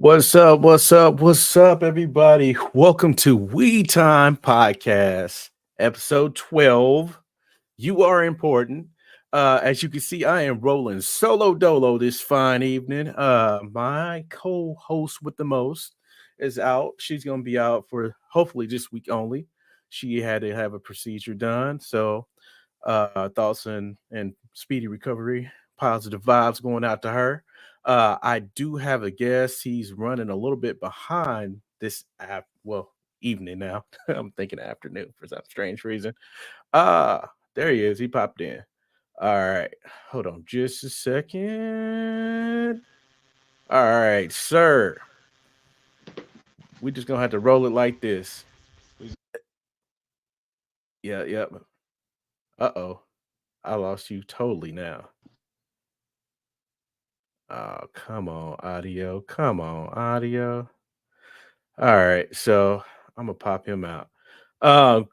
What's up? What's up? What's up, everybody? Welcome to We Time Podcast, episode 12. You are important. As you can see, I am rolling solo dolo this fine evening. My co-host with the most is out. She's gonna be out for hopefully this week only. She had to have a procedure done, so thoughts and speedy recovery, positive vibes going out to her. I do have a guest. He's running a little bit behind this well, evening now. I'm thinking afternoon for some strange reason. There he is. He popped in. All right. Hold on just a second. All right, sir. We just gonna have to roll it like this. Yeah, yep. Uh-oh. I lost you totally now. Oh, come on, audio. Come on, audio. All right, so I'm gonna pop him out.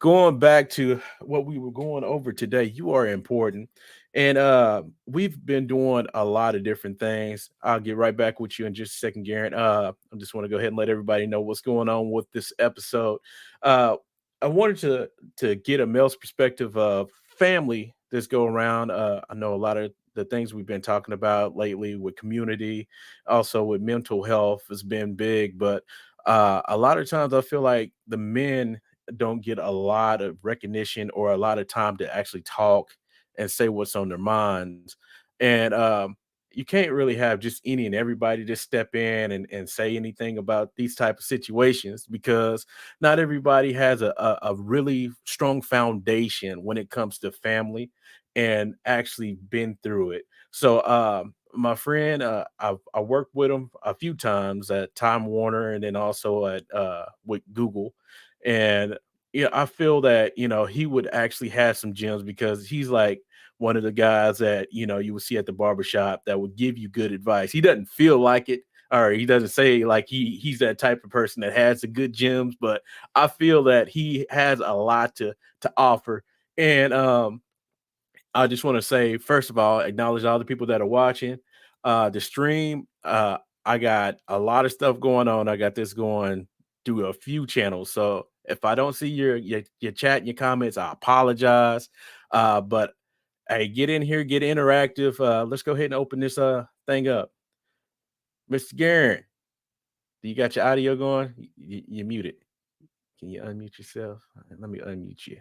Going back to what we were going over today, you are important, and we've been doing a lot of different things. I'll get right back with you in just a second, Garrett. I just want to go ahead and let everybody know what's going on with this episode. Uh, I wanted to get a male's perspective of family this go around. I know a lot of the things we've been talking about lately with community, also with mental health has been big, but a lot of times I feel like the men don't get a lot of recognition or a lot of time to actually talk and say what's on their minds. And you can't really have just any and everybody just step in and say anything about these type of situations because not everybody has a really strong foundation when it comes to family and actually been through it. So my friend, I worked with him a few times at Time Warner and then also at with Google. And yeah, I feel that he would actually have some gems because he's like one of the guys that you would see at the barbershop that would give you good advice. He doesn't feel like it, or he doesn't say like he's that type of person that has the good gems, but I feel that he has a lot to offer. And I just want to say, first of all, acknowledge all the people that are watching the stream. I got a lot of stuff going on. I got this going through a few channels. So if I don't see your chat and your comments, I apologize. But hey, get in here, get interactive. Let's go ahead and open this thing up. Mr. Garrett, do you got your audio going? You muted. Can you unmute yourself? Let me unmute you.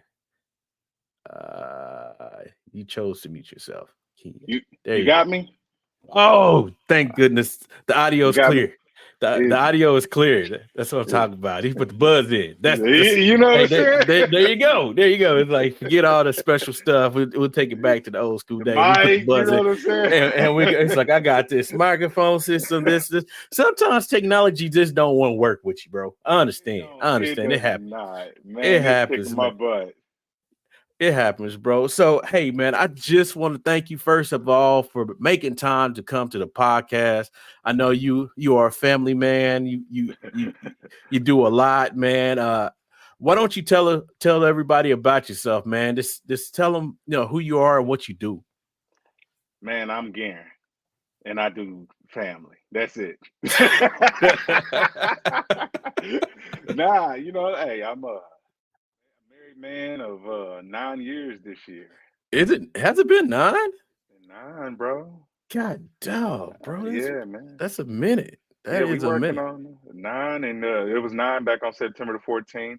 You chose to mute yourself. Can you? You There you you go. got me? Oh, thank goodness. The audio You is got me? clear. The It, audio is clear. That's what I'm it, talking about. He put the buzz in. That's you know what hey, I'm saying? there you go. There you go. It's like forget all the special stuff. We'll take it back to the old school The days. We put the mic, you buzz know in. what I'm saying? And it's like I got this microphone system. This. Sometimes technology just don't want to work with you, bro. I It understand. don't. I It understand. It does happens. not. It Man, it's kicking happens, my man. butt. It happens, bro. So, hey, man, I just want to thank you first of all for making time to come to the podcast. I know you are a family man. You do a lot, man. Why don't you tell everybody about yourself, man? Just tell them who you are and what you do. Man, I'm Garen, and I do family. That's it. Nah, hey, I'm a married man of 9 years this year. Has it been 9? Nine, bro. God dog, bro. Yeah, man. That's a minute. That Yeah, we is a working minute. on nine, and it was nine back on September the 14th.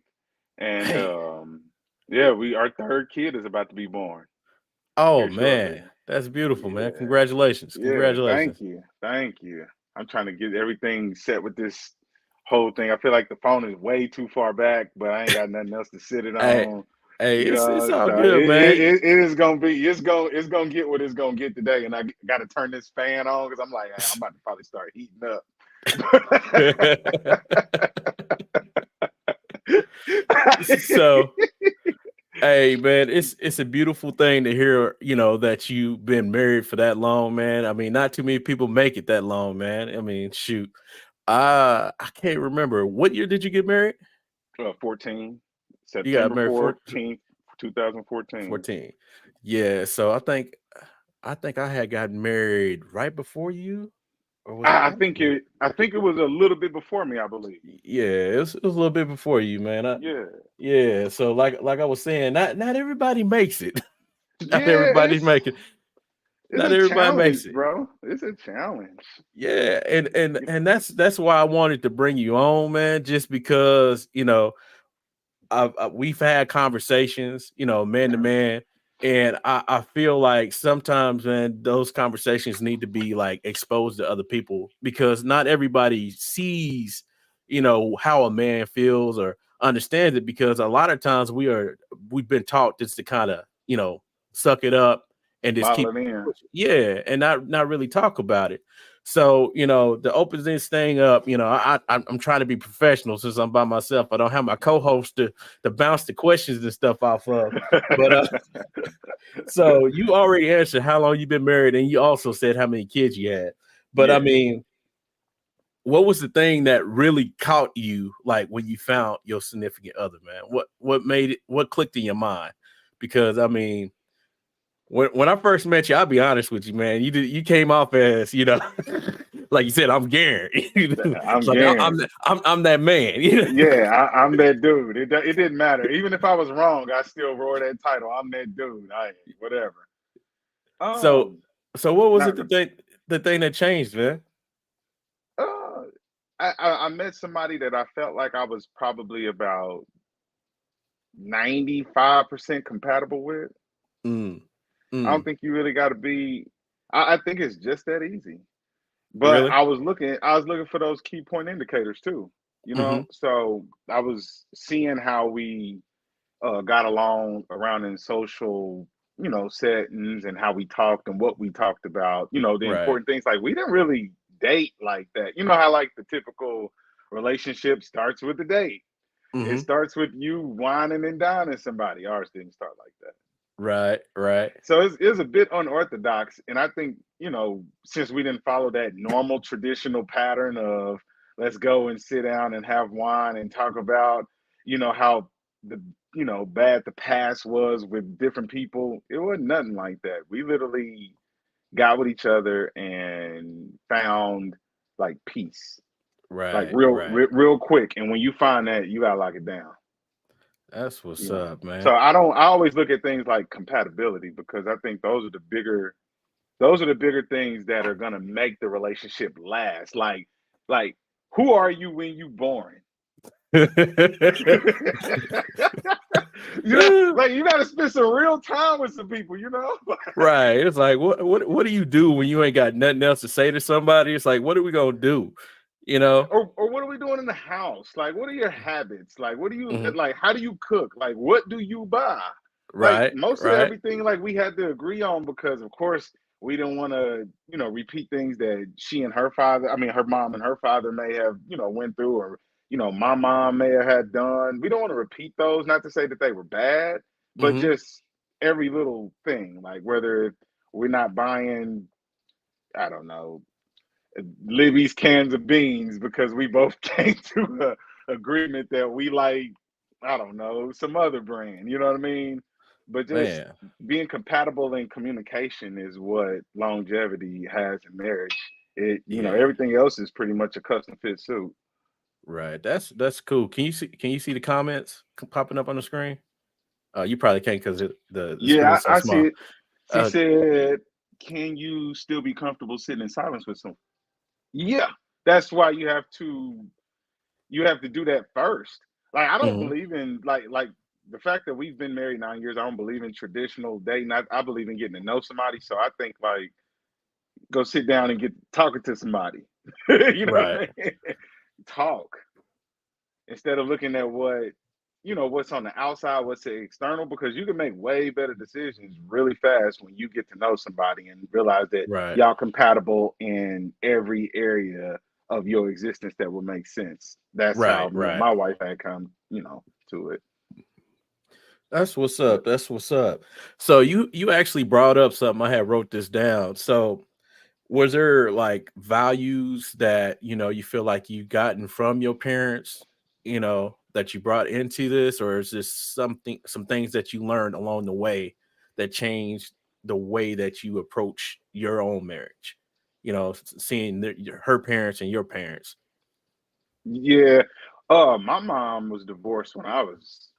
And Man. yeah, we our third kid is about to be born Oh here shortly. man. That's beautiful, man. Yeah, Congratulations. yeah. Thank Congratulations. you, thank you. I'm trying to get everything set with this whole thing. I feel like the phone is way too far back, but I ain't got nothing else to sit it Hey, on. hey, it's all So good, man. it is gonna be it's gonna get what it's gonna get today, and I got to turn this fan on because I'm like I'm about to probably start heating up. So, hey, man, it's a beautiful thing to hear. That you've been married for that long, man. I mean, not too many people make it that long, man. I mean, shoot, I can't remember what year did you get married? 14, You got September married 14th, 2014. 14. Yeah, so I think I had gotten married right before you. or was it after you? I think it was a little bit before me, I believe. Yeah, it was a little bit before you, man. Yeah. Yeah, so like I was saying, not everybody makes it. Not Yeah, everybody make it. it's Not a everybody challenge, makes it. bro. It's a challenge. Yeah, and that's why I wanted to bring you on, man, just because, we've had conversations, man to Mhm. man, and I feel like sometimes, man, those conversations need to be like exposed to other people because not everybody sees, how a man feels or understands it. Because a lot of times we've been taught just to kind of, suck it up and just keep Bottle it in. pushing. Yeah, and not really talk about it. So, to open this thing up, I'm trying to be professional since I'm by myself. I don't have my co-host to bounce the questions and stuff off of. But so you already answered how long you've been married, and you also said how many kids you had. But I Yeah. mean, what was the thing that really caught you, like when you found your significant other, man? What made it? What clicked in your mind? Because I mean, when I first met you, I'll be honest with you, man. You came off as like you said, I'm Gary. It's I'm like Garen. I'm that man. Yeah, I'm that dude. It didn't matter. Even if I was wrong, I still wore that title. I'm that dude. I whatever. So Um, so what was it not the thing that changed, man? uh, I met somebody that I felt like I was probably about 95% compatible with. Mm, I don't mm, think you really got to be. I think it's just that easy. But really? I was looking for those key point indicators too. You Mm-hmm. know, so I was seeing how we got along around in social, settings and how we talked and what we talked about. You know, the Right. important things like we didn't really date like that. You know how like the typical relationship starts with the date. It Mm-hmm. starts with you whining and dining somebody. Ours didn't start like that. Right. Right. So it's a bit unorthodox. And I think, since we didn't follow that normal traditional pattern of let's go and sit down and have wine and talk about, how the, bad the past was with different people, it wasn't nothing like that. We literally got with each other and found like peace, like Right. real, Right. real quick. And when you find that, you gotta lock it down. That's what's you know. up, So man. I always look at things like compatibility because I think those are the bigger things that are gonna make the relationship last. Like who are you when you born? Like you gotta spend some real time with some people, you know? Right. It's like what do you do when you ain't got nothing else to say to somebody? It's like, what are we gonna do? You know? Or what are we doing in the house? Like what are your habits? Like what do you Mhm. like how do you cook? Like what do you buy? Like Right, most of right. everything like we had to agree on because of course we didn't want to, repeat things that she and her father, I mean her mom and her father may have, went through or my mom may have had done. We don't want to repeat those, not to say that they were bad, but Mhm. just every little thing, like whether we're not buying, I don't know, Libby's cans of beans because we both came to a agreement that we like, I don't know, some other brand, you know what I mean? But just Man, being compatible in communication is what longevity has in marriage. yeah. Everything else is pretty much a custom fit suit. Right. That's cool. Can you see the comments popping up on the screen? You probably can't because the screen Yeah, is so I see small. it. She Uh, said, "Can you still be comfortable sitting in silence with someone?" Yeah, that's why you have to do that first. Like I don't mhm. believe in like the fact that we've been married 9 years. I don't believe in traditional dating. I believe in getting to know somebody. So I think like go sit down and get talking to somebody. You know Right. what I mean? Talk instead of looking at what's on the outside, what's the external, because you can make way better decisions really fast when you get to know somebody and realize that Right. y'all compatible in every area of your existence that will make sense. That's how Right. me and Right. my wife had come, to it. That's what's But up. That's what's up. So you actually brought up something. I had wrote this down. So was there like values that you feel like you gotten from your parents, that you brought into this, or is this some things that you learned along the way that changed the way that you approach your own marriage? seeing her parents and your parents? Yeah. My mom was divorced when I was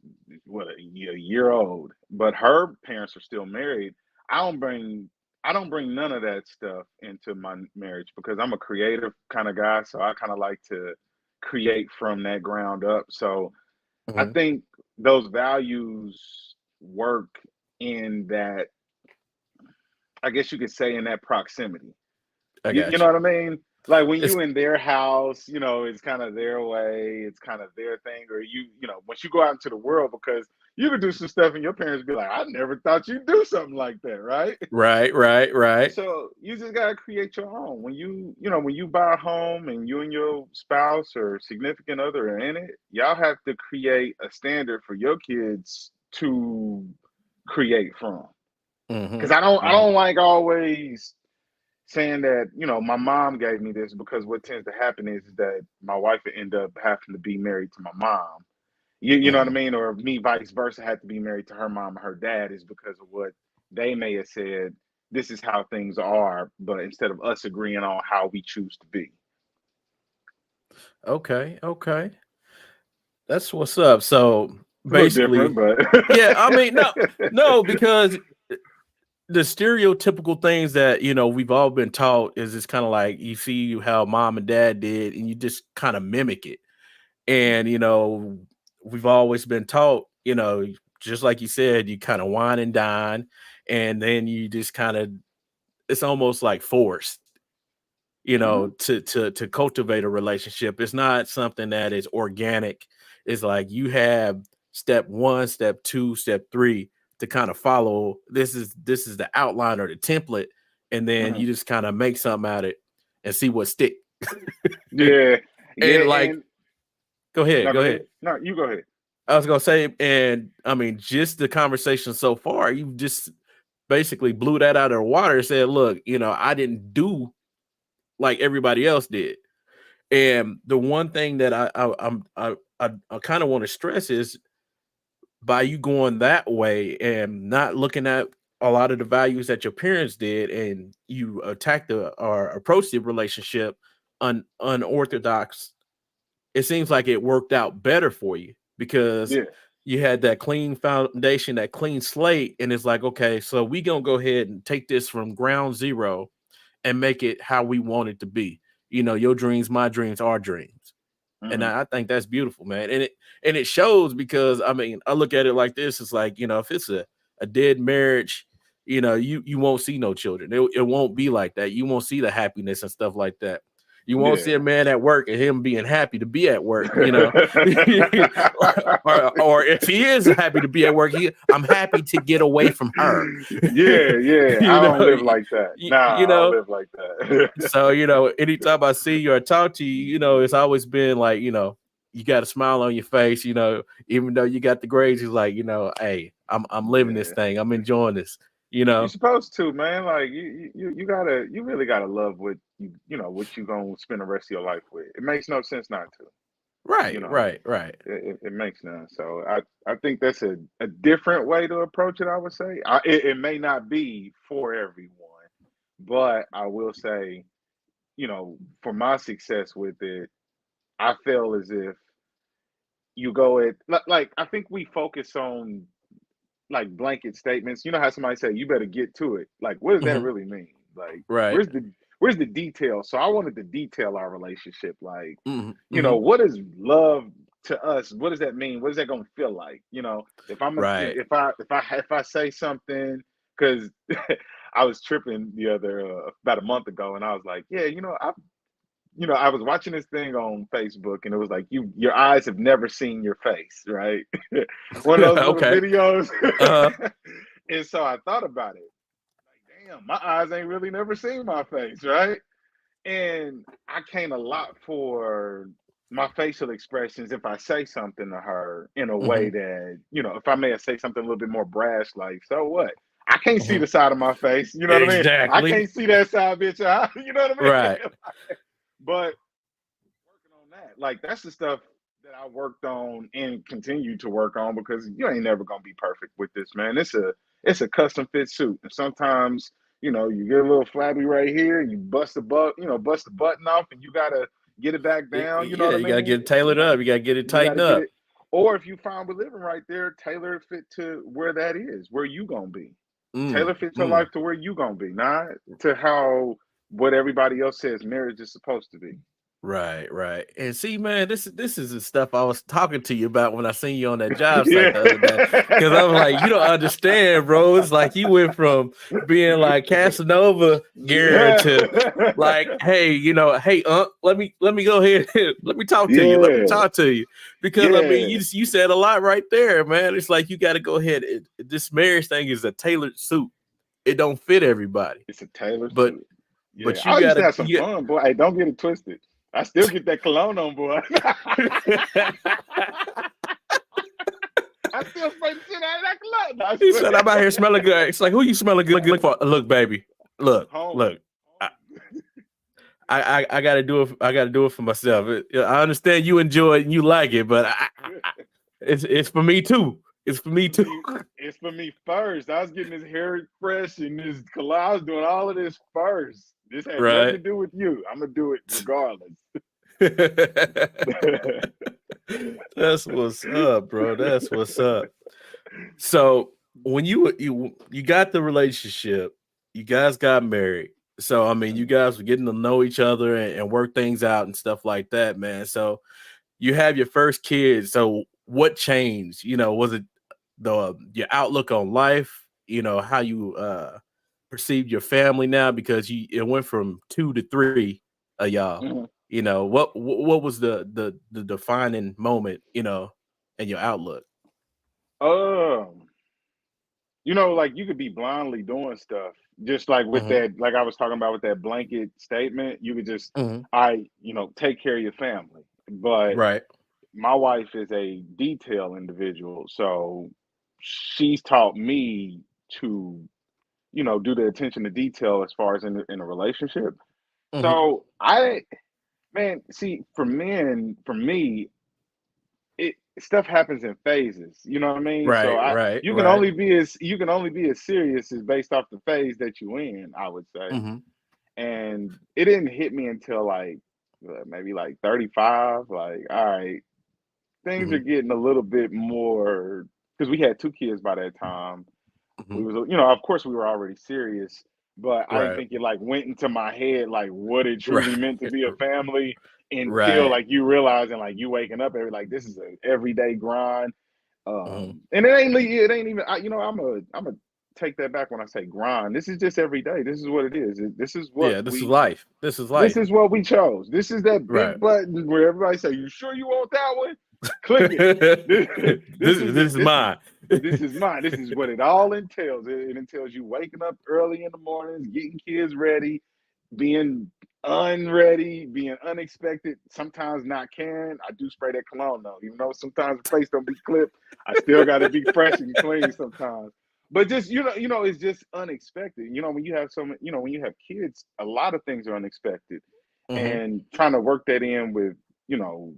what a year old, but her parents are still married. I don't bring I don't bring none of that stuff into my marriage because I'm a creative kind of guy, so I kind of like to create from that ground up. So I Hmm. think those values work in that, I guess you could say, in that proximity. I You got know you. what I mean? Like when It's you in their house, it's kind of their way, it's kind of their thing, or once you go out into the world, because you could do some stuff and your parents be like, I never thought you'd do something like that, right? right, right, right. So you just gotta create your own. When you buy a home and you and your spouse or significant other are in it, y'all have to create a standard for your kids to create from. Because Hmm. I Hmm. don't like always saying that, my mom gave me this, because what tends to happen is that my wife would end up having to be married to my mom. You know what I Hmm. mean? Or me, vice versa, had to be married to her mom or her dad, is because of what they may have said. This is how things are, but instead of us agreeing on how we choose to be. Okay, okay, that's what's up. So It's a little different, basically, but yeah, I mean, no, no, because the stereotypical things that we've all been taught is just kind of like you see how mom and dad did, and you just kind of mimic it. And we've always been taught, just like you said, you kind of wine and dine, and then you just kind of, it's almost like forced, Mhm. to cultivate a relationship. It's not something that is organic. It's like you have step one, step two, step three to kind of follow. This is the outline or the template, and then Mhm. you just kind of make something out of it and see what stick. Yeah, yeah, And like, and go ahead, no, go go ahead. ahead. No, you go ahead. I was gonna say, and I mean, just the conversation so far, you just basically blew that out of the water and said, look, I didn't do like everybody else did. And the one thing that I kind of want to stress is by you going that way and not looking at a lot of the values that your parents did, and you attack the or approach the relationship unorthodox, it seems like it worked out better for you because Yeah. you had that clean foundation, that clean slate, and it's like, okay, so we gonna go ahead and take this from ground zero and make it how we want it to be. Your dreams, my dreams, our dreams. And Mhm. I think that's beautiful, man. And it shows because I mean, I look at it like this. It's like, if it's a dead marriage, you won't see no children. It won't be like that. You won't see the happiness and stuff like that. You won't see a Yeah. man at work and him being happy to be at work. Or if he is happy to be at work, I'm happy to get away from her. Yeah, yeah. I you know, don't live y- like that. y- Nah, you I don't know, live like that. so, anytime I see you or talk to you, it's always been like, you got a smile on your face, even though you got the grades, he's like, hey, I'm living this Yeah. thing. I'm enjoying this. You're supposed to, man. Like you really gotta love what what you gonna spend the rest of your life with. It makes no sense not to. You Right, know, right, right. it makes none. So I think that's a different way to approach it. I would say it may not be for everyone, but I will say, for my success with it, I feel as if you go at like I think we focus on like blanket statements. You know how somebody say you better get to it. Like, what does that Hmm. really mean? Like, Right. where's the detail? So I wanted to detail our relationship. Like, Hmm. Hmm. what is love to us? What does that mean? What is that gonna feel like? If I'm a, Right. if I say something, because I was tripping the other about a month ago, and I was like, yeah, I was watching this thing on Facebook, and it was like your eyes have never seen your face, right? One of those little Okay. videos. Uh-huh. And so I thought about it. Like, damn, my eyes ain't really never seen my face, right? And I came a lot for my facial expressions if I say something to her in a way Hmm. that, if I may have say something a little bit more brash, like, so what? I can't see Hmm. the side of my face. You know what I mean? I Exactly. can't see that side, bitch. You know what I mean? Right. But working on that. Like that's the stuff that I worked on and continue to work on, because you ain't never gonna be perfect with this, man. It's a custom fit suit. And sometimes, you know, you get a little flabby right here, you bust the bust the button off, and you gotta get it back down. You know Yeah, what I you gotta get mean? it tailored up. You gotta get it You got tightened to get up. it. Or if you find with living right there, tailor it fit to where that is, where you gonna be. Mm, Tailor fit your mm. life to where you gonna be, not to how what everybody else says marriage is supposed to be. Right, right. And see, man, this is the stuff I was talking to you about when I seen you on that job site Yeah. the other day. Because I'm like, you don't understand, bro. It's like you went from being like Casanova Garrett to like, hey, hey, let me go ahead, let me talk to you. Let me Yeah. talk to you. Because I mean, Yeah. you said a lot right there, man. It's like you got to go ahead. This marriage thing is a tailored suit. It don't fit everybody, It's a tailor but suit. Yeah. you I used to gotta. have some fun, boy. Hey, don't get it twisted. I still get that cologne on, boy. I still spray the shit out of that cologne. No, He said, "I'm out here smelling good." It's like, who you smelling good for? Look, baby, look, home. look. I gotta do it. I gotta do it for myself. I understand you enjoy it and you like it, but it's for me too. It's for me too. It's for me first. I was getting this hair fresh and this cologne. I was doing all of this first. This had nothing to Right. do with you. I'm gonna do it regardless. That's what's up, bro. That's what's up. So when you got the relationship, you guys got married. So I mean, you guys were getting to know each other and work things out and stuff like that, man. So you have your first kid. So what changed? Was it your outlook on life? How you perceived your family now because it went from 2 to 3 of y'all. Mhm. What was the defining moment, in your outlook? Um, like you could be blindly doing stuff, just like with Mhm. that, like I was talking about with that blanket statement. You could just, Mhm. take care of your family. But Right. my wife is a detail individual, so she's taught me to, do the attention to detail as far as in a relationship. Mhm. So man, see, for me, it stuff happens in phases. You know what I mean? So Right, right, you can right. only be as serious as based off the phase that you in, I would say. Mhm. And it didn't hit me until like maybe like 35. Like, all right, things are Mhm. getting a little bit more because we had two kids by that time. We Mhm. was, of course, we were already serious, but I didn't Right. think it like went into my head like what it Right. truly meant to be a family until Right. like you realizing like you waking up every like this is an everyday grind. Mhm. And it ain't even I'm a take that back when I say grind. This is just every day. This is what it is. This is what Yeah, this is we life. This is this life. is what we chose. This is that Right. big button where everybody say, "You sure you want that one? Click it." this This is this it. is mine. This is mine. This is what it all entails. It entails you waking up early in the mornings, getting kids ready, being unready, being unexpected, sometimes not caring. I do spray that cologne though, even though sometimes the face don't be clipped. I still got to be fresh and clean sometimes. But just it's just unexpected. When you have when you have kids, a lot of things are unexpected, Mhm. and trying to work that in with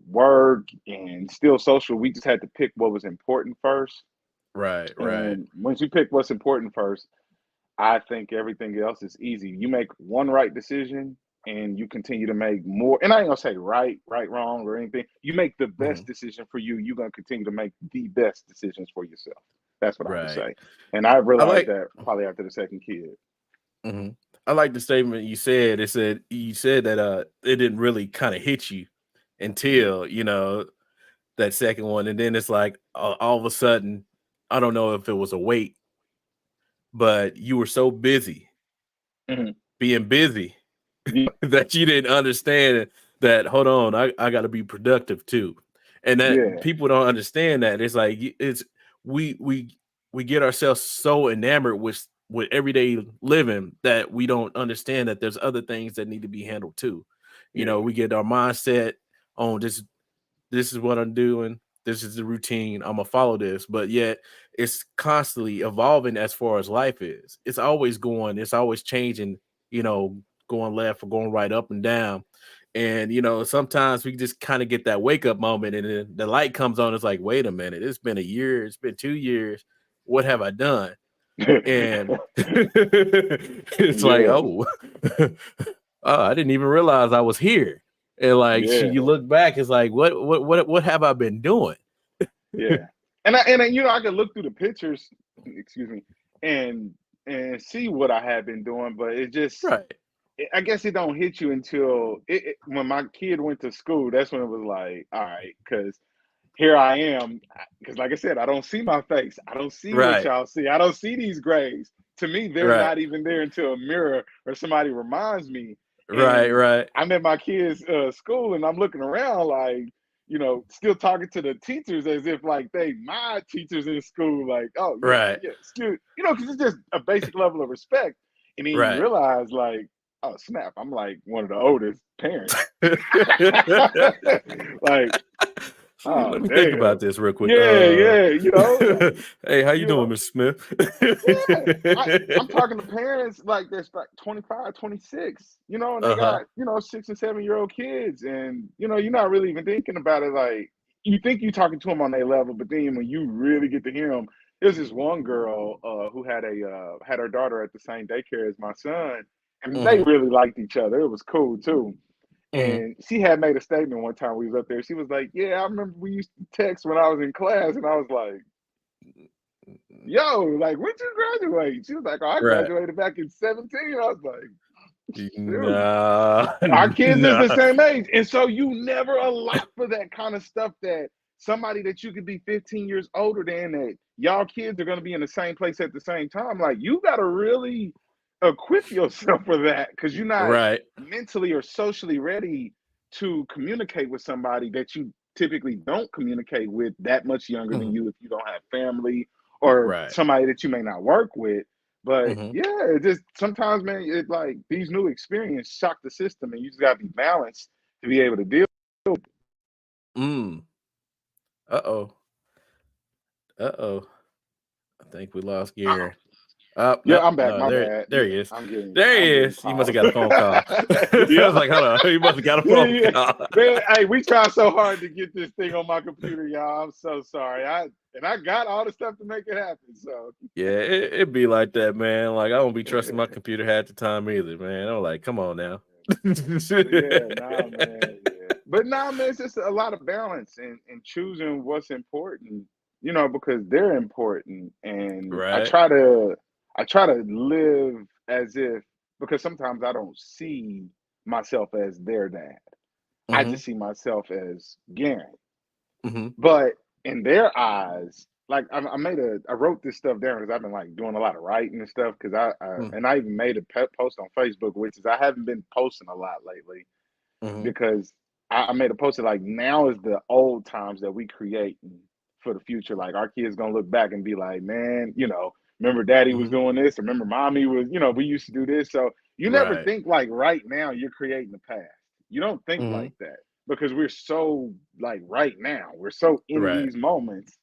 work and still social. We just had to pick what was important first, Right, right. and once you pick what's important first, I think everything else is easy. You make one right decision and you continue to make more. And I ain't gonna say right, wrong, or anything. You make the best Mhm. decision for you. You're gonna continue to make the best decisions for yourself. That's what I would Right. say. And I I realized like that probably after the second kid. mhm. I like the statement you said. You said that it didn't really kind of hit you Mhm. until, that second one. And then it's like all of a sudden, I don't know if it was a weight, but you were so busy Mhm. being busy Yeah, that you didn't understand that hold on, I got to be productive too. And that yeah, people don't understand that. It's like it's we we we get ourselves so enamored with everyday living that we don't understand that there's other things that need to be handled too. yeah, We get our mindset on this is what I'm doing. This is the routine. I'm gonna follow this, but yet it's constantly evolving as far as life is. It's always going, it's always changing, you know, going left or going right, up and down. And sometimes we just kind of get that wake up moment, and then the light comes on. It's like, wait a minute, it's been a year, it's been 2 years. What have I done? and it's like, Yeah, oh, oh, I didn't even realize I was here. And like yeah, you look back, it's like, what have I been doing? yeah. And you know, I could look through the pictures, excuse me, and see what I had been doing, but it just, Right, I guess it don't hit you until when my kid went to school. That's when it was like, all right, because here I am. Because like I said, I don't see my face. I don't see what right, y'all see. I don't see these grades. To me, they're right, not even there until a mirror or somebody reminds me. right, And right, I'm at my kids' school, and I'm looking around like, you know, still talking to the teachers as if like they my teachers in school. Like, oh yeah, right, yeah, excuse, you know, because it's just a basic level of respect. And then you right. realize like, oh snap, I'm like one of the oldest parents. Like, oh Let me think about damn. this real quick. Yeah, yeah, you know, Hey, how you you doing, know, Miss Smith? yeah. I'm talking to parents like that's like 25, 26, you know, and they Uh-huh. got, you know, 6 and 7 year old kids. And, you know, you're not really even thinking about it. Like, you think you're talking to them on their level, but then when you really get to hear them, there's this one girl who had her daughter at the same daycare as my son, and they Mhm, really liked each other. It was cool too. mhm. And she had made a statement one time we was up there. She was like, "Yeah, I remember we used to text when I was in class," and I was like, "Yo, like when you graduate?" She was like, "Oh, I Right. graduated back in 17." I was like, "Shoot, Nah, our kids is the nah. same age," and so you never allot for that kind of stuff. That somebody that you could be 15 years older than, that y'all kids are going to be in the same place at the same time. Like you got to really equip yourself for that because you're not Right. mentally or socially ready to communicate with somebody that you typically don't communicate with that much younger than Mhm. you if you don't have family or Right. somebody that you may not work with. But Mhm. yeah, it just sometimes, man, it like these new experiences shock the system, and you just gotta be balanced to be able to deal. Mm. Uh-oh. Uh-oh. I think we lost Uh-oh. Gary. Oh, Yeah, no, I'm back. no, My there bad. there Yeah, he is. I'm getting There he I'm getting is. He must have calls. got a phone call. I Yeah, was like, hold on, he must have got a yeah, phone yeah. call. Man, hey, we try so hard to get this thing on my computer, y'all. I'm so sorry. I got all the stuff to make it happen. So Yeah, it be like that, man. Like, I don't be trusting my computer half the time either, man. I'm like, come on now. but yeah, nah, man, yeah. But nah, man, it's just a lot of balance and choosing what's important, you know, because they're important. And Right. I try to live as if, because sometimes I don't see myself as their dad. I Mhm, just see myself as Garen. mhm, But in their eyes, like I wrote this stuff down because I've been like doing a lot of writing and stuff. Because mm, and I even made a post on Facebook, which is I haven't been posting a lot lately mhm, because I made a post that like now is the old times that we create for the future. Like our kids gonna look back and be like, man, you know, remember daddy was mhm. doing this, remember mommy was, you know, we used to do this. So you never Right. think like right now you're creating the past. You don't think Mhm. like that because we're so like right now, we're so in Right. these moments.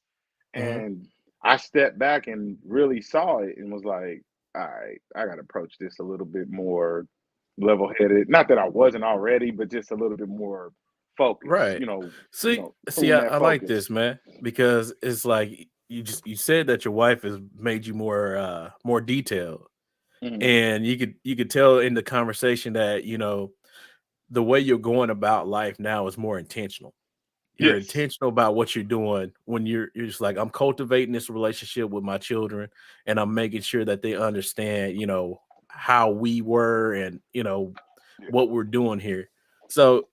Mhm. And I stepped back and really saw it and was like, all right, I gotta approach this a little bit more level-headed. Not that I wasn't already, but just a little bit more focused, Right. you See know, see, pulling that I like focus. this, man, because it's like you said that your wife has made you more detailed, Mhm. and you could tell in the conversation that, the way you're going about life now is more intentional. You're Yes. intentional about what you're doing when you're just like, I'm cultivating this relationship with my children, and I'm making sure that they understand, how we were, and Yeah. what we're doing here. So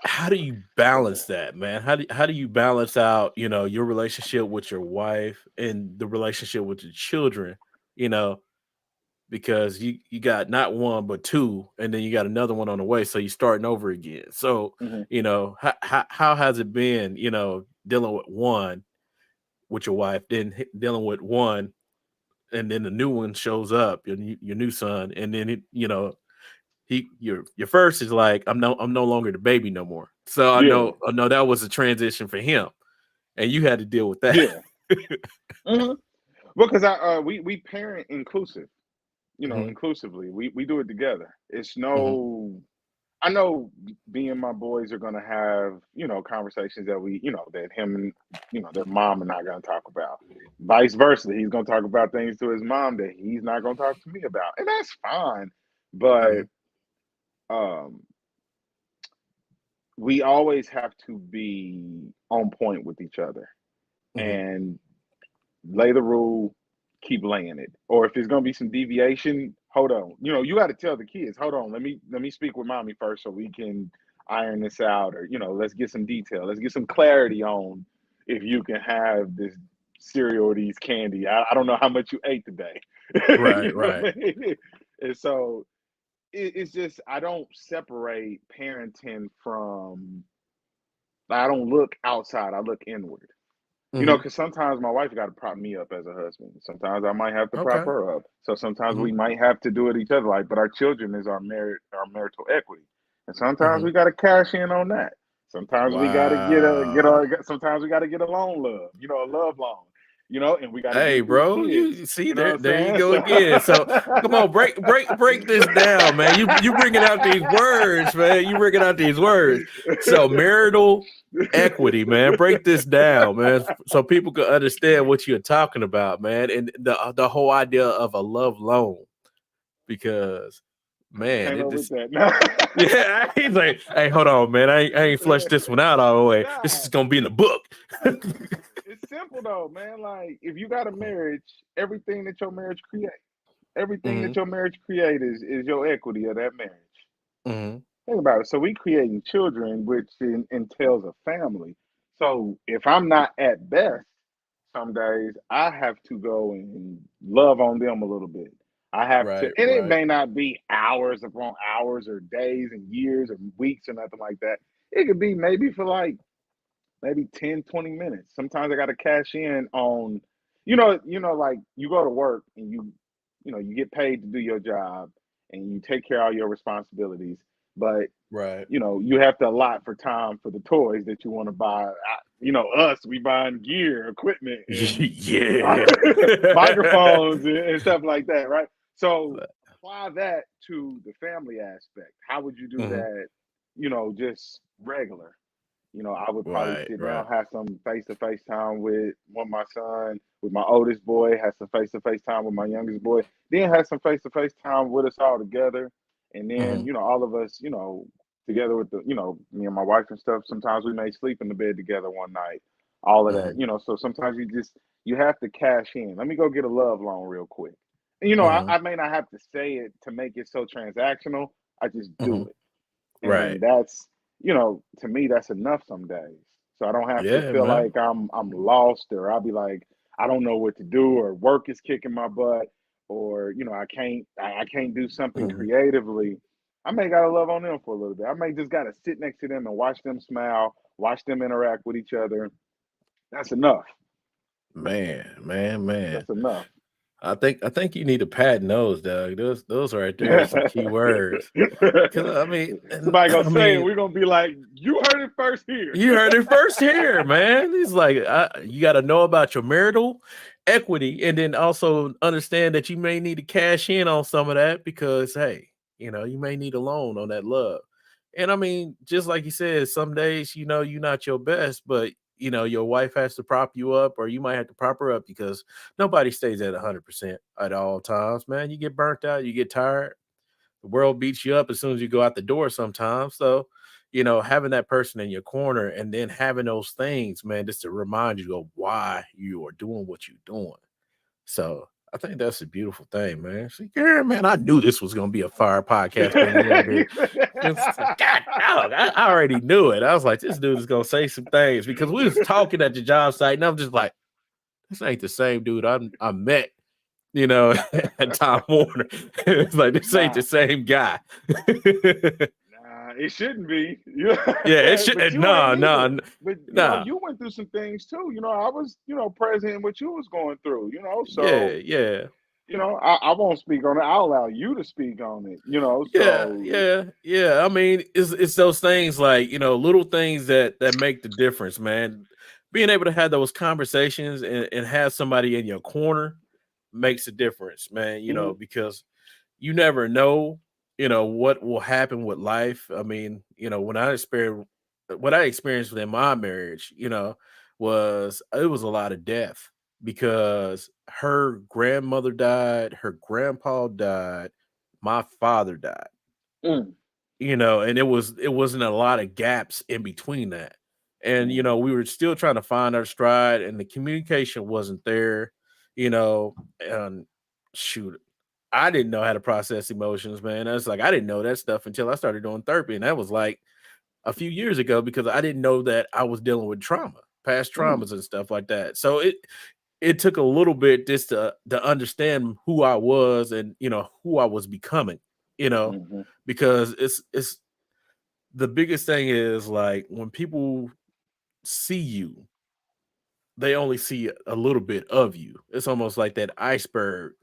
how do you balance that, man? How do you balance out, your relationship with your wife and the relationship with your children? You know, because you got not one but two, and then you got another one on the way, so you're starting over again. So, Mhm. how has it been, dealing with one with your wife, then dealing with one, and then the new one shows up, your new son, and then your first is like, I'm no longer the baby no more. So Yeah. I know that was a transition for him, and you had to deal with that. Yeah. Mhm. Because we parent inclusive, you know, Mhm, inclusively. We do it together. It's mhm, no I know me and my boys are gonna have, you know, conversations that we, you know, that him and, you know, their mom and I gonna talk about. Vice versa. He's gonna talk about things to his mom that he's not gonna talk to me about. And that's fine. But Mhm, um we always have to be on point with each other mhm. and lay the rule, keep laying it. Or if there's gonna be some deviation, hold on. You know, you got to tell the kids, hold on, let me speak with mommy first so we can iron this out, or let's get some detail. Let's get some clarity on if you can have this cereal or these candy. I don't know how much you ate today. Right, You know right. what I mean? And so it's just I don't separate parenting from I don't look outside, I look inward. Mhm. Because sometimes my wife got to prop me up as a husband. Sometimes I might have to prop Okay. her up. So sometimes we Mhm, might have to do it each other. Like, but our children is our marital equity, and sometimes mhm. we got to cash in on that. Sometimes we got to Wow. Sometimes we got to get a loan love. A love loan. And we got to Hey, get these bro, kids. you see You know there, what there you I'm go saying? again. So come on, break this down, man. You bringing out these words, man. You bringing out these words. So marital equity, man. Break this down, man, so people can understand what you're talking about, man, and the whole idea of a love loan. Because, man, Came it up with just that. yeah. He's like, hey, hold on, man. I ain't flushed this one out all the way. This Nah, is gonna be in the book. it's simple though, man. Like if you got a marriage, everything that your marriage creates. Everything Hmm. that your marriage creates is your equity of that marriage. Hmm. Think about it. So we creating children, which entails a family. So if I'm not at best, some days I have to go and love on them a little bit. I have to, Right, and it right. may not be hours upon hours or days and years or weeks or nothing like that. It could be maybe for like maybe 10, 20 minutes. Sometimes I got to cash in on, like you go to work and you get paid to do your job and you take care of all your responsibilities, but Right. you have to allot for time for the toys that you want to buy. Us, we buying gear, equipment, and Yeah. microphones and stuff like that, right? So apply that to the family aspect. How would you do Mhm. that, just regular? I would probably Right, sit down, right. have some face to face time with my son, with my oldest boy, have some face to face time with my youngest boy, then have some face to face time with us all together. And then, Mhm, all of us, together with me and my wife and stuff, sometimes we may sleep in the bed together one night, all of that, mhm, so sometimes you have to cash in. Let me go get a love loan real quick. And, mhm, I may not have to say it to make it so transactional. I just do mhm. it. And Right. that's, to me, that's enough some days. So I don't have to Yeah, feel man. like I'm lost, or I'll be like, I don't know what to do, or work is kicking my butt, or I can't do something Mhm. creatively. I may gotta love on them for a little bit. I may just gotta sit next to them and watch them smile, watch them interact with each other. That's enough. Man, man, man. That's enough. I think you need to patent those, Doug. Those right there are some key words. Because I mean, and Somebody gonna I say it, mean, we're gonna be like, you heard it first here. you heard it first here, man. He's like, you got to know about your marital equity, and then also understand that you may need to cash in on some of that because, hey, you may need a loan on that love. And I mean, just like you said, some days, you're not your best, but your wife has to prop you up, or you might have to prop her up because nobody stays at 100% at all times, man. You get burnt out, you get tired, the world beats you up as soon as you go out the door sometimes. So, having that person in your corner and then having those things, man, just to remind you of why you are doing what you're doing. So I think that's a beautiful thing, man. See, yeah, man, I knew this was gonna be a fire podcast bringing you up here. It's like, God, dog, I already knew it. I was like, this dude is gonna say some things because we was talking at the job site, and I'm just like, this ain't the same dude I met you know, at Time Warner. It's like this ain't the Nah, same guy. nah, it shouldn't be. Yeah, it But should. you ain't Nah, nah, either. But nah. you went through some things too. I was, present in what you was going through. Yeah, So yeah, I won't speak on it. I'll allow you to speak on it. yeah, So yeah, yeah. I mean, it's those things like little things that make the difference, man. Being able to have those conversations and have somebody in your corner makes a difference, man. mhm, Because you never know, what will happen with life. I mean, when I experienced what I experienced within my marriage, was it was a lot of death. because her grandmother died, her grandpa died, my father died. Mm, And it wasn't a lot of gaps in between that. And mm, we were still trying to find our stride, and the communication wasn't there, you know, and shoot, I didn't know how to process emotions, man. I was like, I didn't know that stuff until I started doing therapy. And that was like a few years ago because I didn't know that I was dealing with trauma, past mm, traumas and stuff like that. So it took a little bit just to understand who I was and who I was becoming, you know, mhm, because it's the biggest thing is like when people see you, they only see a little bit of you. It's almost like that iceberg.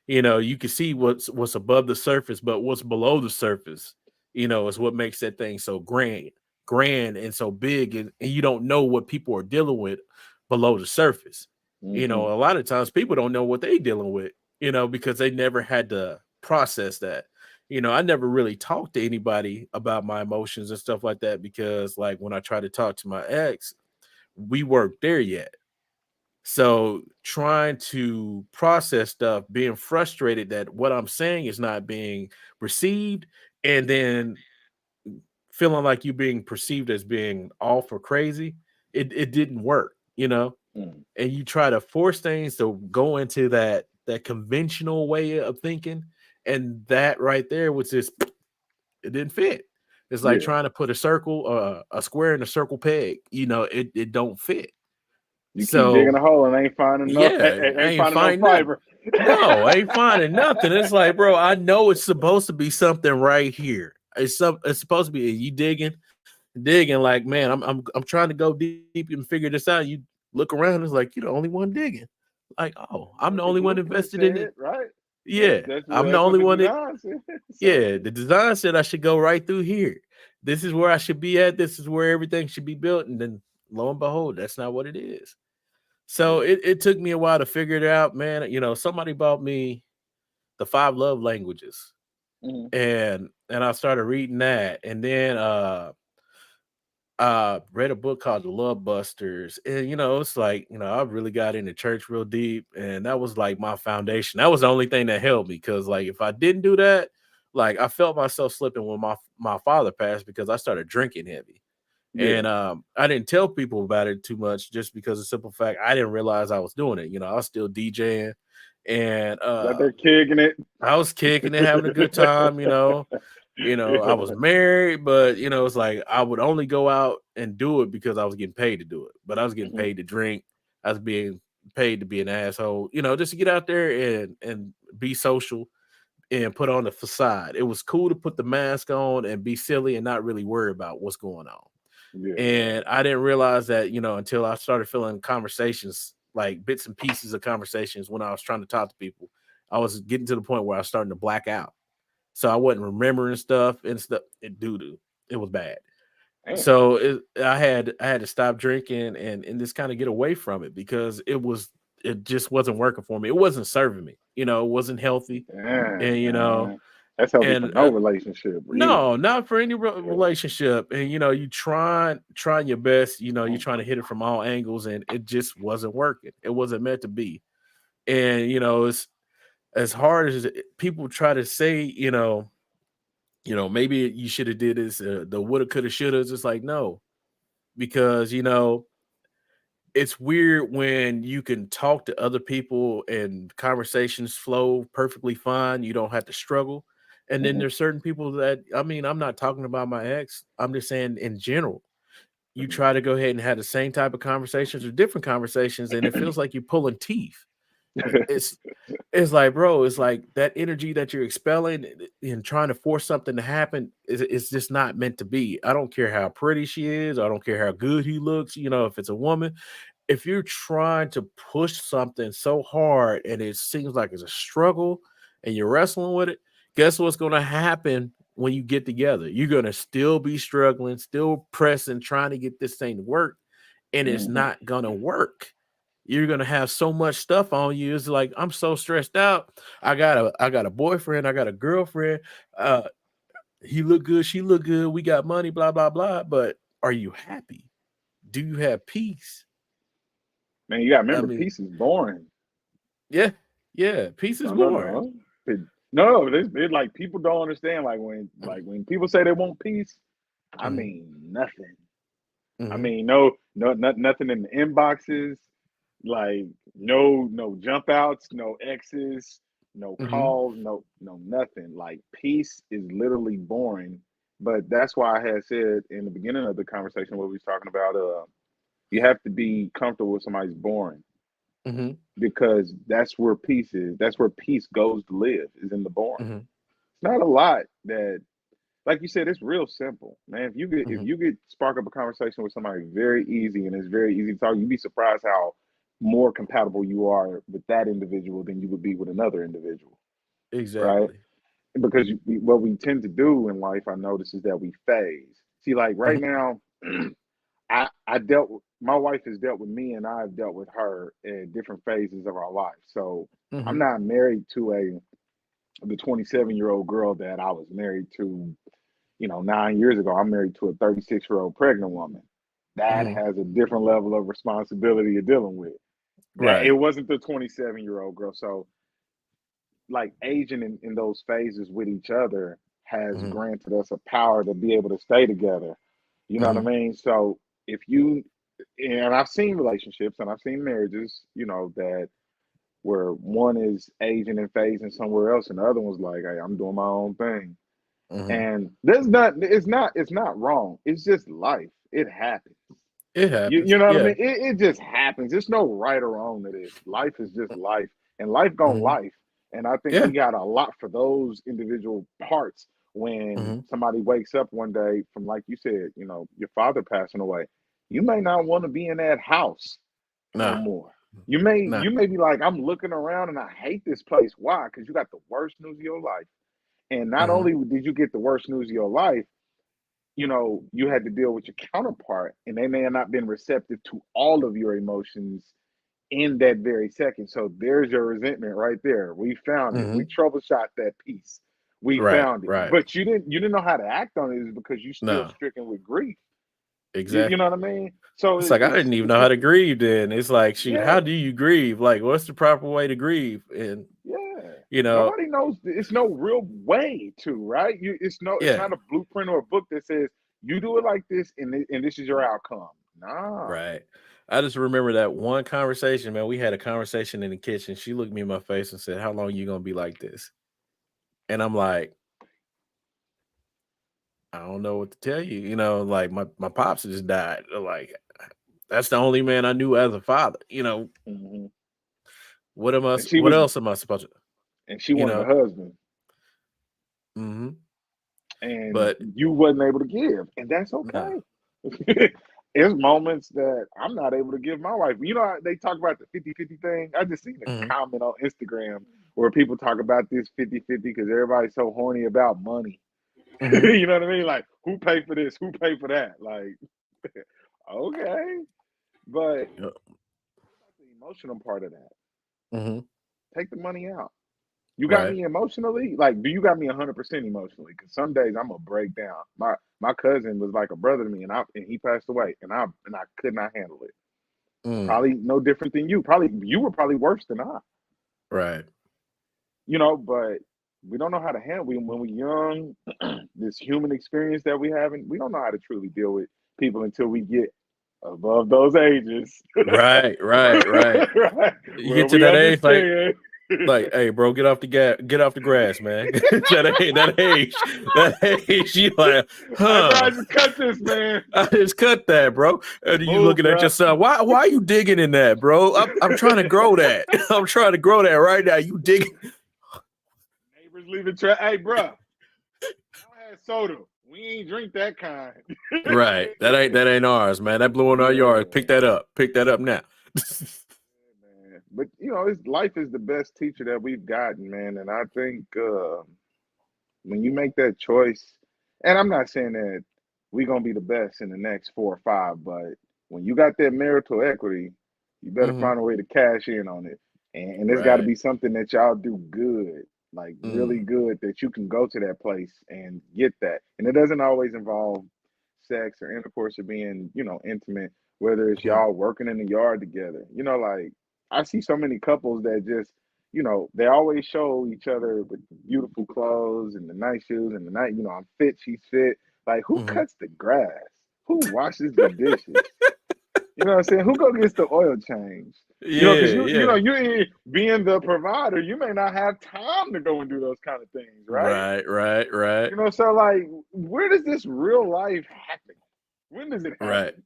You can see what's above the surface, but what's below the surface, is what makes that thing so grand and so big, and you don't know what people are dealing with below the surface. mhm, A lot of times people don't know what they're dealing with, because they never had to process that. I never really talked to anybody about my emotions and stuff like that because like when I tried to talk to my ex, we weren't there yet. So trying to process stuff, being frustrated that what I'm saying is not being received, and then feeling like you being perceived as being off or crazy, it didn't work. mm. And you try to force things to go into that conventional way of thinking, and that right there was just it didn't fit. It's like Yeah, trying to put a square in a circle peg. It don't fit. you keep digging So a hole and ain't finding no, yeah, I ain't ain't finding no find nothing. fiber. No, I ain't finding nothing. It's like, bro, I know it's supposed to be something right here. It's supposed to be you digging like, man, I'm trying to go deep and figure this out. You look around, it's like you're the only one digging. Like, oh, I'm What the the only one bluept invested in said, it. right? Yeah, I'm the That's what only the one that design said. So yeah, the design said I should go right through here. This is where I should be at. This is where everything should be built. And then lo and behold, that's not what it is. So yeah. it took me a while to figure it out, man. Somebody bought me the five love languages, Mhm. and I started reading that, and then read a book called The Love Busters. And it's like, I really got into church real deep, and that was like my foundation. That was the only thing that helped me because like if I didn't do that, like I felt myself slipping when my father passed because I started drinking heavy. Yeah. And I didn't tell people about it too much just because of the simple fact I didn't realize I was doing it. I was still DJing, and Got there kicking it. I was kicking and having a good time. I was married, but it's like I would only go out and do it because I was getting paid to do it. But I was getting Mhm. paid to drink. I was being paid to be an asshole, just to get out there and be social and put on the facade. It was cool to put the mask on and be silly and not really worry about what's going on. Yeah, And I didn't realize that, until I started feeling conversations, like bits and pieces of conversations when I was trying to talk to people. I was getting to the point where I was starting to black out. So I wasn't remembering stuff and stuff. It was bad. damn. So I had to stop drinking and just kind of get away from it because it just wasn't working for me. It wasn't serving me. It wasn't healthy. And Damn, man. That's healthy for and no relationship, really. no, not for any Yeah. relationship. And you trying your best. You're Mm, trying to hit it from all angles, and it just wasn't working. It wasn't meant to be. And it's as hard as people try to say, maybe you should have did this, the woulda, coulda, shoulda. It's like no, because it's weird when you can talk to other people and conversations flow perfectly fine. You don't have to struggle. And then mhm, there's certain people that I mean, I'm not talking about my ex. I'm just saying in general. You mhm. try to go ahead and have the same type of conversations or different conversations, and it feels like you're pulling teeth. It's it's like, bro, it's like that energy that you're expelling and trying to force something to happen is just not meant to be. I don't care how pretty she is. I don't care how good he looks. If it's a woman, if you're trying to push something so hard and it seems like it's a struggle and you're wrestling with it, guess what's going to happen when you get together? You're going to still be struggling, still pressing, trying to get this thing to work, and it's Mhm. not going to work. You're gonna have so much stuff on you. It's like I'm so stressed out. I got a boyfriend. I got a girlfriend. Uh, he look good. She look good. We got money. Blah blah blah. But are you happy? Do you have peace? Man, you gotta I remember, mean, peace is boring. yeah, yeah. Peace is No, no, boring. no. No, it's like people don't understand. Like when people say they want peace, I Hmm. mean nothing. I Hmm. mean nothing in the inboxes. Like no jump outs, no X's, no Hmm. calls, no nothing. Like peace is literally boring. But that's why I had said in the beginning of the conversation what we was talking about. You have to be comfortable with somebody's boring Hmm. because that's where peace is. That's where peace goes to live is in the boring. Hmm. It's not a lot that, like you said, it's real simple, man. If Hmm. you get spark up a conversation with somebody very easy and it's very easy to talk, you'd be surprised how more compatible you are with that individual than you would be with another individual, right? Exactly. Because what we tend to do in life, I notice, is that we phase. See, like right Hmm. now, I dealt with my wife has dealt with me, and I've dealt with her in different phases of our life. So I'm Hmm. not married to the 27-year-old girl that I was married to 9 years ago. I'm married to a 36-year-old pregnant woman. That Hmm. has a different level of responsibility you're dealing with. That it Right. wasn't the 27-year-old girl. So, like, aging in those phases with each other has Hmm. granted us a power to be able to stay together. You know what I Hmm. mean? So, if you, and I've seen relationships and I've seen marriages, that where one is aging and phasing somewhere else and the other one's like, hey, I'm doing my own thing. Hmm. And it's not wrong. It's just life. It happens. It You happens. know what I Yeah. mean? It just happens. There's no right or wrong to this. Life is just life. And life gone Hmm. life. And I think Yeah. we got a lot for those individual parts when Hmm. somebody wakes up one day from, like you said, your father passing away. You may not want to be in that house no Nah. more. You may Nah. you may be like, I'm looking around and I hate this place. Why? Because you got the worst news of your life. And not Hmm. only did you get the worst news of your life, you had to deal with your counterpart, and they may have not been receptive to all of your emotions in that very second. So there's your resentment right there. We found it. We Hmm. troubleshot that piece. We Right. found it. Right. But you didn't know how to act on it is because you still No. stricken with grief. You know Exactly. what I mean? So It's like I didn't even know how to grieve then. It's like, shoot, how yeah, do you grieve? Like, what's the proper way to grieve? And yeah. you know, Nobody knows. It's no real way to, right? It's yeah, not a blueprint or a book that says you do it like this and this is your outcome. Nah. right. I just remember that one conversation, man. We had a conversation in the kitchen. She looked me in my face and said, "How long you gonna be like this?" And I'm like, I don't know what to tell you. Like my pops just died. Like that's the only man I knew as a father. Hmm. What am I? And she What was else am I supposed to? and she You wanted a know. husband, Hmm. and But you wasn't able to give, and that's no. okay. There's moments that I'm not able to give my wife. How they talk about the 50-50 thing. I just seen a Hmm. comment on Instagram where people talk about this 50-50 because everybody's so horny about money. Hmm. You know what I mean? Like, who paid for this? Who paid for that? Like, okay, but the emotional part of that, Hmm. take the money out. You got Right. me emotionally? Like, do you got me 100% emotionally? Because some days I'm gonna break down. My cousin was like a brother to me, and he passed away, and I could not handle it. Mm. Probably no different than you. Probably you were probably worse than I. Right. But we don't know how to handle when we're young. This human experience that we having, we don't know how to truly deal with people until we get above those ages, Right. Right. Right. right? You Where get to we that age, understand. hey, bro, get off the grass, man. that age, you like, Hey, bro, I huh? just cut this, man. I just cut that, bro. And you Move, looking at bro. your son. Why are you digging in that, bro? I'm trying to grow that. I'm trying to grow that right now. You digging. Neighbors leaving trash. Hey, bro, y'all had soda. We ain't drink that kind. Right. That ain't ours, man. That blew in our yard. Pick Yeah. that up. Pick that up now. Man. But life is the best teacher that we've gotten, man. And I think when you make that choice, and I'm not saying that we're gonna be the best in the next 4 or 5, but when you got that marital equity, you better Hmm. find a way to cash in on it. And it's got to Right. be something that y'all do good, like really Mm. good, that you can go to that place and get that. And it doesn't always involve sex or intercourse or being, intimate, whether it's Mhm. y'all working in the yard together. Like I see so many couples that just, they always show each other with the beautiful clothes and the nice shoes and the night, I'm fit, she's fit. Like who Mhm. cuts the grass? Who washes the dishes? You know what I'm saying? Who go gets the oil change? Because Yeah, yeah. being the provider, you may not have time to go and do those kind of things, right? Right, right, right, So like, where does this real life happen? When does it right. happen?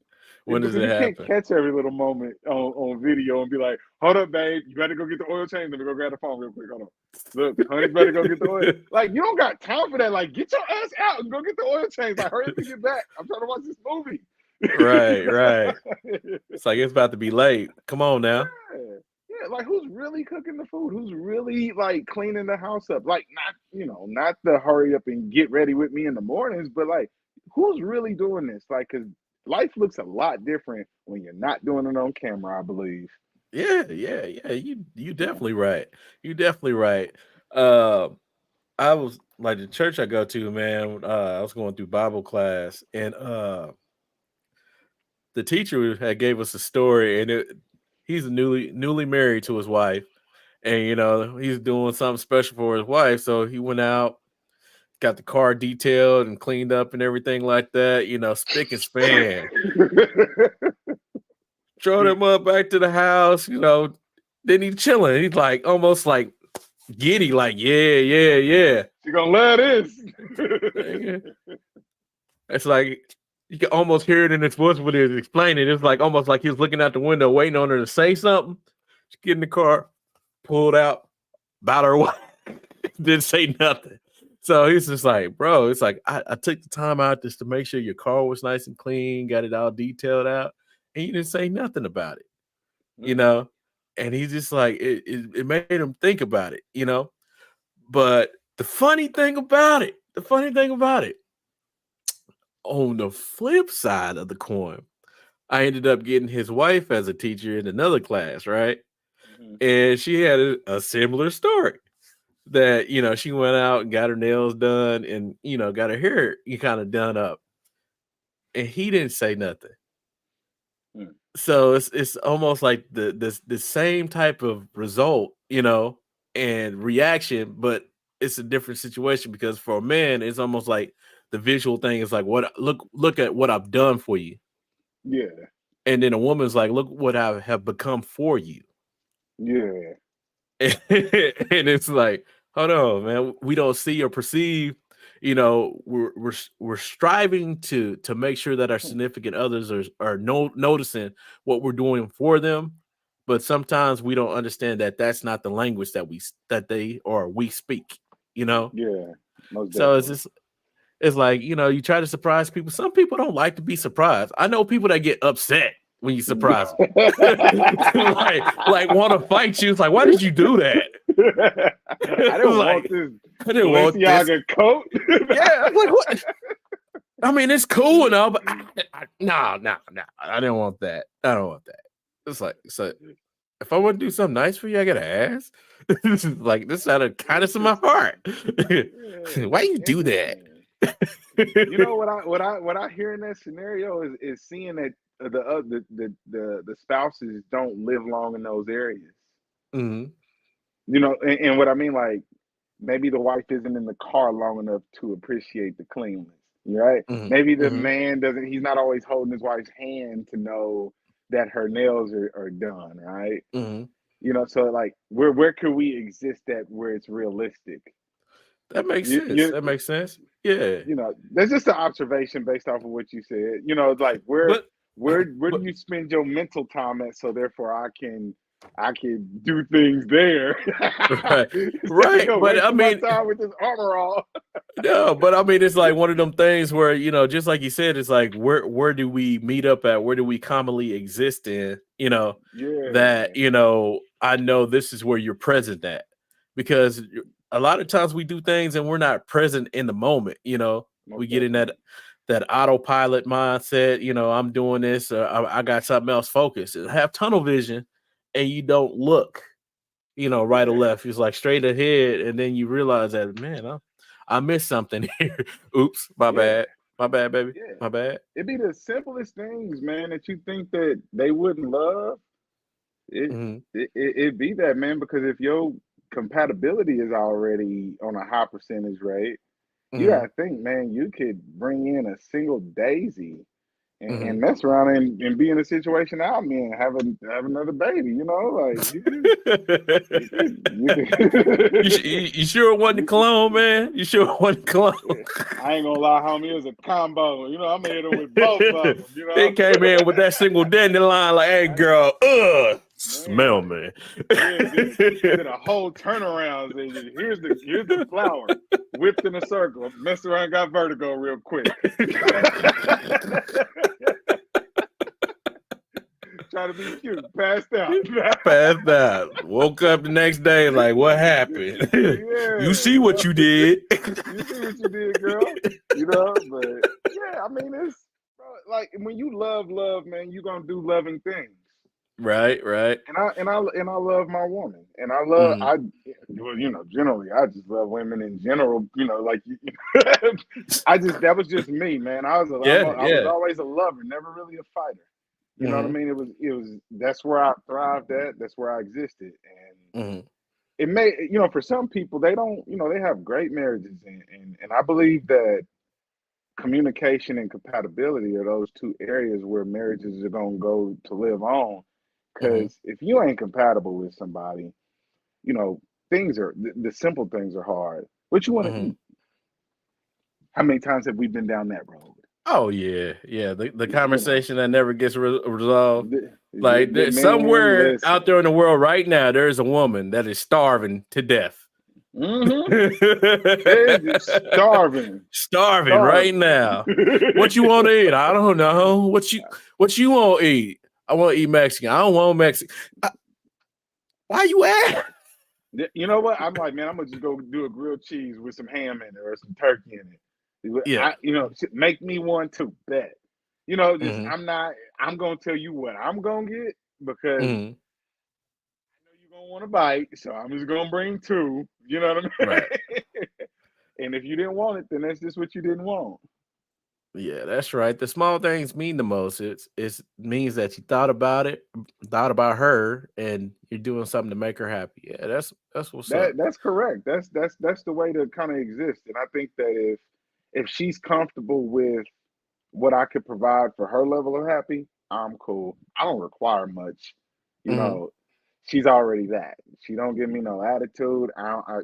When does Because it you can't happen? catch every little moment on video and be like, hold up, babe, you better go get the oil change. Let me go grab the phone real quick. Hold on. Look, honey, better go get the oil. Like, you don't got time for that. Like, get your ass out and go get the oil change. Like, hurry up and get back. I'm trying to watch this movie. Right, right. It's like it's about to be late. Come on now. Yeah. Yeah, like who's really cooking the food? Who's really like cleaning the house up? Like not the hurry up and get ready with me in the mornings, but like who's really doing this? Like, cause life looks a lot different when you're not doing it on camera, I believe. Yeah, yeah, yeah. You definitely right. You definitely right. Um, I was like the church I go to, man. I was going through Bible class, and the teacher had gave us a story, and he's newly married to his wife, and he's doing something special for his wife, so he went out, got the car detailed and cleaned up and everything like that. Spick and span. Drove him up back to the house. Then he's chilling. He's like almost like giddy, like yeah, yeah, yeah. You gonna love this. It's like you can almost hear it in his voice when he was explaining. It's like almost like he was looking out the window, waiting on her to say something. She get in the car, pulled out, about her wife, didn't say nothing. So he's just like, bro, it's like I took the time out just to make sure your car was nice and clean, got it all detailed out, and you didn't say nothing about it, you Mm, know? And he's just like, it made him think about it. But the funny thing about it, on the flip side of the coin, I ended up getting his wife as a teacher in another class, right? mhm. And she had a similar story that, she went out and got her nails done and, got her hair kind of done up. And he didn't say nothing. Mm. So it's almost like the same type of result, and reaction, but it's a different situation because for a man, it's almost like the visual thing is like what look at what I've done for you. Yeah, And then a woman's like, look what I have become for you. yeah. And it's like, hold on, man. We don't see or perceive. We're striving to make sure that our Hmm. significant others are noticing what we're doing for them, but sometimes we don't understand that that's not the language that they or we speak. You know, Yeah, most so it's definitely. just it's like you try to surprise people. Some people don't like to be surprised. I know people that get upset when you surprise them. like want to fight you. It's like, why did you do that? I didn't want Like, this I didn't want this. Balenciaga coat. Yeah, I'm like, what? I mean, it's cool and all, but no, no, no. I didn't want that. I don't want that. It's like, so if I want to do something nice for you, I gotta ask. This is like this out of kindness of my Interesting. heart. Yeah, Why you do that? interesting. What I hear in that scenario is seeing that the spouses don't live long in those areas. Mhm, And what I mean, like maybe the wife isn't in the car long enough to appreciate the cleanliness, right? mhm, Maybe the mhm, man doesn't. He's not always holding his wife's hand to know that her nails are done, right? mhm. So like where could we exist at where it's realistic? That makes You, sense. you That makes sense. Yeah, that's just an observation based off of what you said. Like where but where where do but you spend your mental time at so therefore I can do things there right, instead of right. go But I wasting my mean, time with this armor all. no, but I mean, it's like one of them things where just like you said, it's like where do we meet up at? Where do we commonly exist in? That Yeah, I know this is where you're present at, because a lot of times we do things and we're not present in the moment. We most get in definitely. that autopilot mindset. I'm doing this. I got something else focused. Have tunnel vision, and you don't look. Right or Yeah, left. It's like straight ahead, and then you realize that, man, I missed something here. Oops, my yeah. bad. My bad, baby. Yeah, My bad. it'd be the simplest things, man, that you think that they wouldn't love. It, Hmm. it'd be that, man, because if your compatibility is already on a high percentage rate, you Hmm. gotta think, man, you could bring in a single daisy and Hmm. mess around and be in a situation I'm in, have another baby, like You sure it wasn't a you could, clone, man? You sure it wasn't a clone? yeah. I ain't gonna lie, homie, it was a combo. I'm gonna hit him with both of them, He came in with that single dandelion, like, "Hey, I, girl, smell man, me." yeah, did a whole turnaround. Here's the flower, whipped in a circle, messed around, got vertigo real quick. Trying to be cute, passed out. Passed out. Woke up the next day, like, what happened? You Yeah, see what you did. you see what you did, girl. But yeah, I mean, it's like when you love, man, you gonna do loving things. Right, right. And I love my woman, and I love Mm-hmm. I well, generally I just love women in general. Like I just that was just me, man. Yeah, I was yeah. always a lover, never really a fighter. You know what I Mm-hmm. mean? It was that's where I thrived at. That's where I existed, and Mm-hmm. it may for some people they don't they have great marriages, and I believe that communication and compatibility are those two areas where marriages are gonna go to live on. Mm-hmm. Because if you ain't compatible with somebody, you know things are the simple things are hard. What you want to Mm-hmm. eat? How many times have we been down that road? Oh yeah, yeah. The You know, conversation that never gets resolved. Like man, somewhere out listen. there in the world right now, there is a woman that is starving to death. Mm-hmm. They're just starving, Starving right starving. now. What you want to eat? I don't know. What you want to eat? I want to eat Mexican. I don't want Mexican. Why you at? You know what? I'm like, man, I'm gonna just go do a grilled cheese with some ham in it or some turkey in it. Yeah. Make me one too. Bet. Just Hmm. I'm not. I'm gonna tell you what I'm gonna get because Hmm. I know you're gonna want to bite. So I'm just gonna bring two. You know what I Right. mean? And if you didn't want it, then that's just what you didn't want. Yeah, that's right. The small things mean the most. It means that you thought about it, thought about her, and you're doing something to make her happy. Yeah, that's what's up. That's correct. That's the way to kind of exist. And I think that if she's comfortable with what I could provide for her level of happy, I'm cool. I don't require much. You Hmm. know, she's already that. She don't give me no attitude.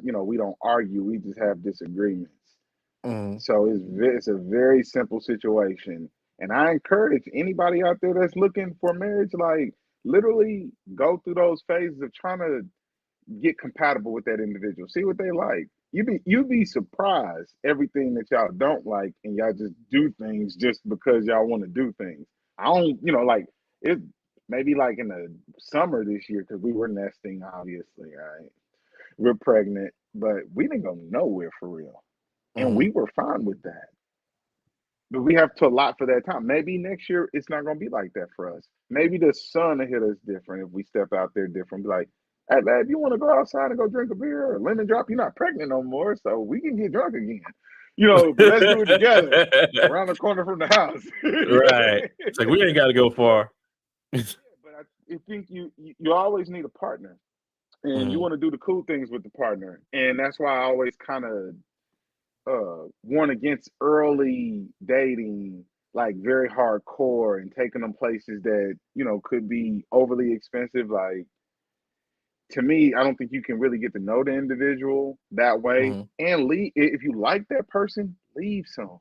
We don't argue. We just have disagreements. Hmm. So it's a very simple situation, and I encourage anybody out there that's looking for marriage, like literally go through those phases of trying to get compatible with that individual. See what they like. You be surprised everything that y'all don't like, and y'all just do things just because y'all want to do things. I don't, like it. Maybe like in the summer this year because we were nesting, obviously, right? We're pregnant, but we didn't go nowhere for real, and Hmm. we were fine with that. But we have to allot for that time. Maybe next year it's not going to be like that for us. Maybe the sun will hit us different if we step out there different. Be like, hey, man, if you want to go outside and go drink a beer or a lemon drop, you're not pregnant no more, so we can get drunk again. But let's do it together around the corner from the house. Right. It's like we ain't got to go far. Yeah, but I think you always need a partner, and you Hmm. want to do the cool things with the partner, and that's why I always kind of warn against early dating, like very hardcore, and taking them places that could be overly expensive. Like to me, I don't think you can really get to know the individual that way. Hmm. And leave if you like that person, leave some.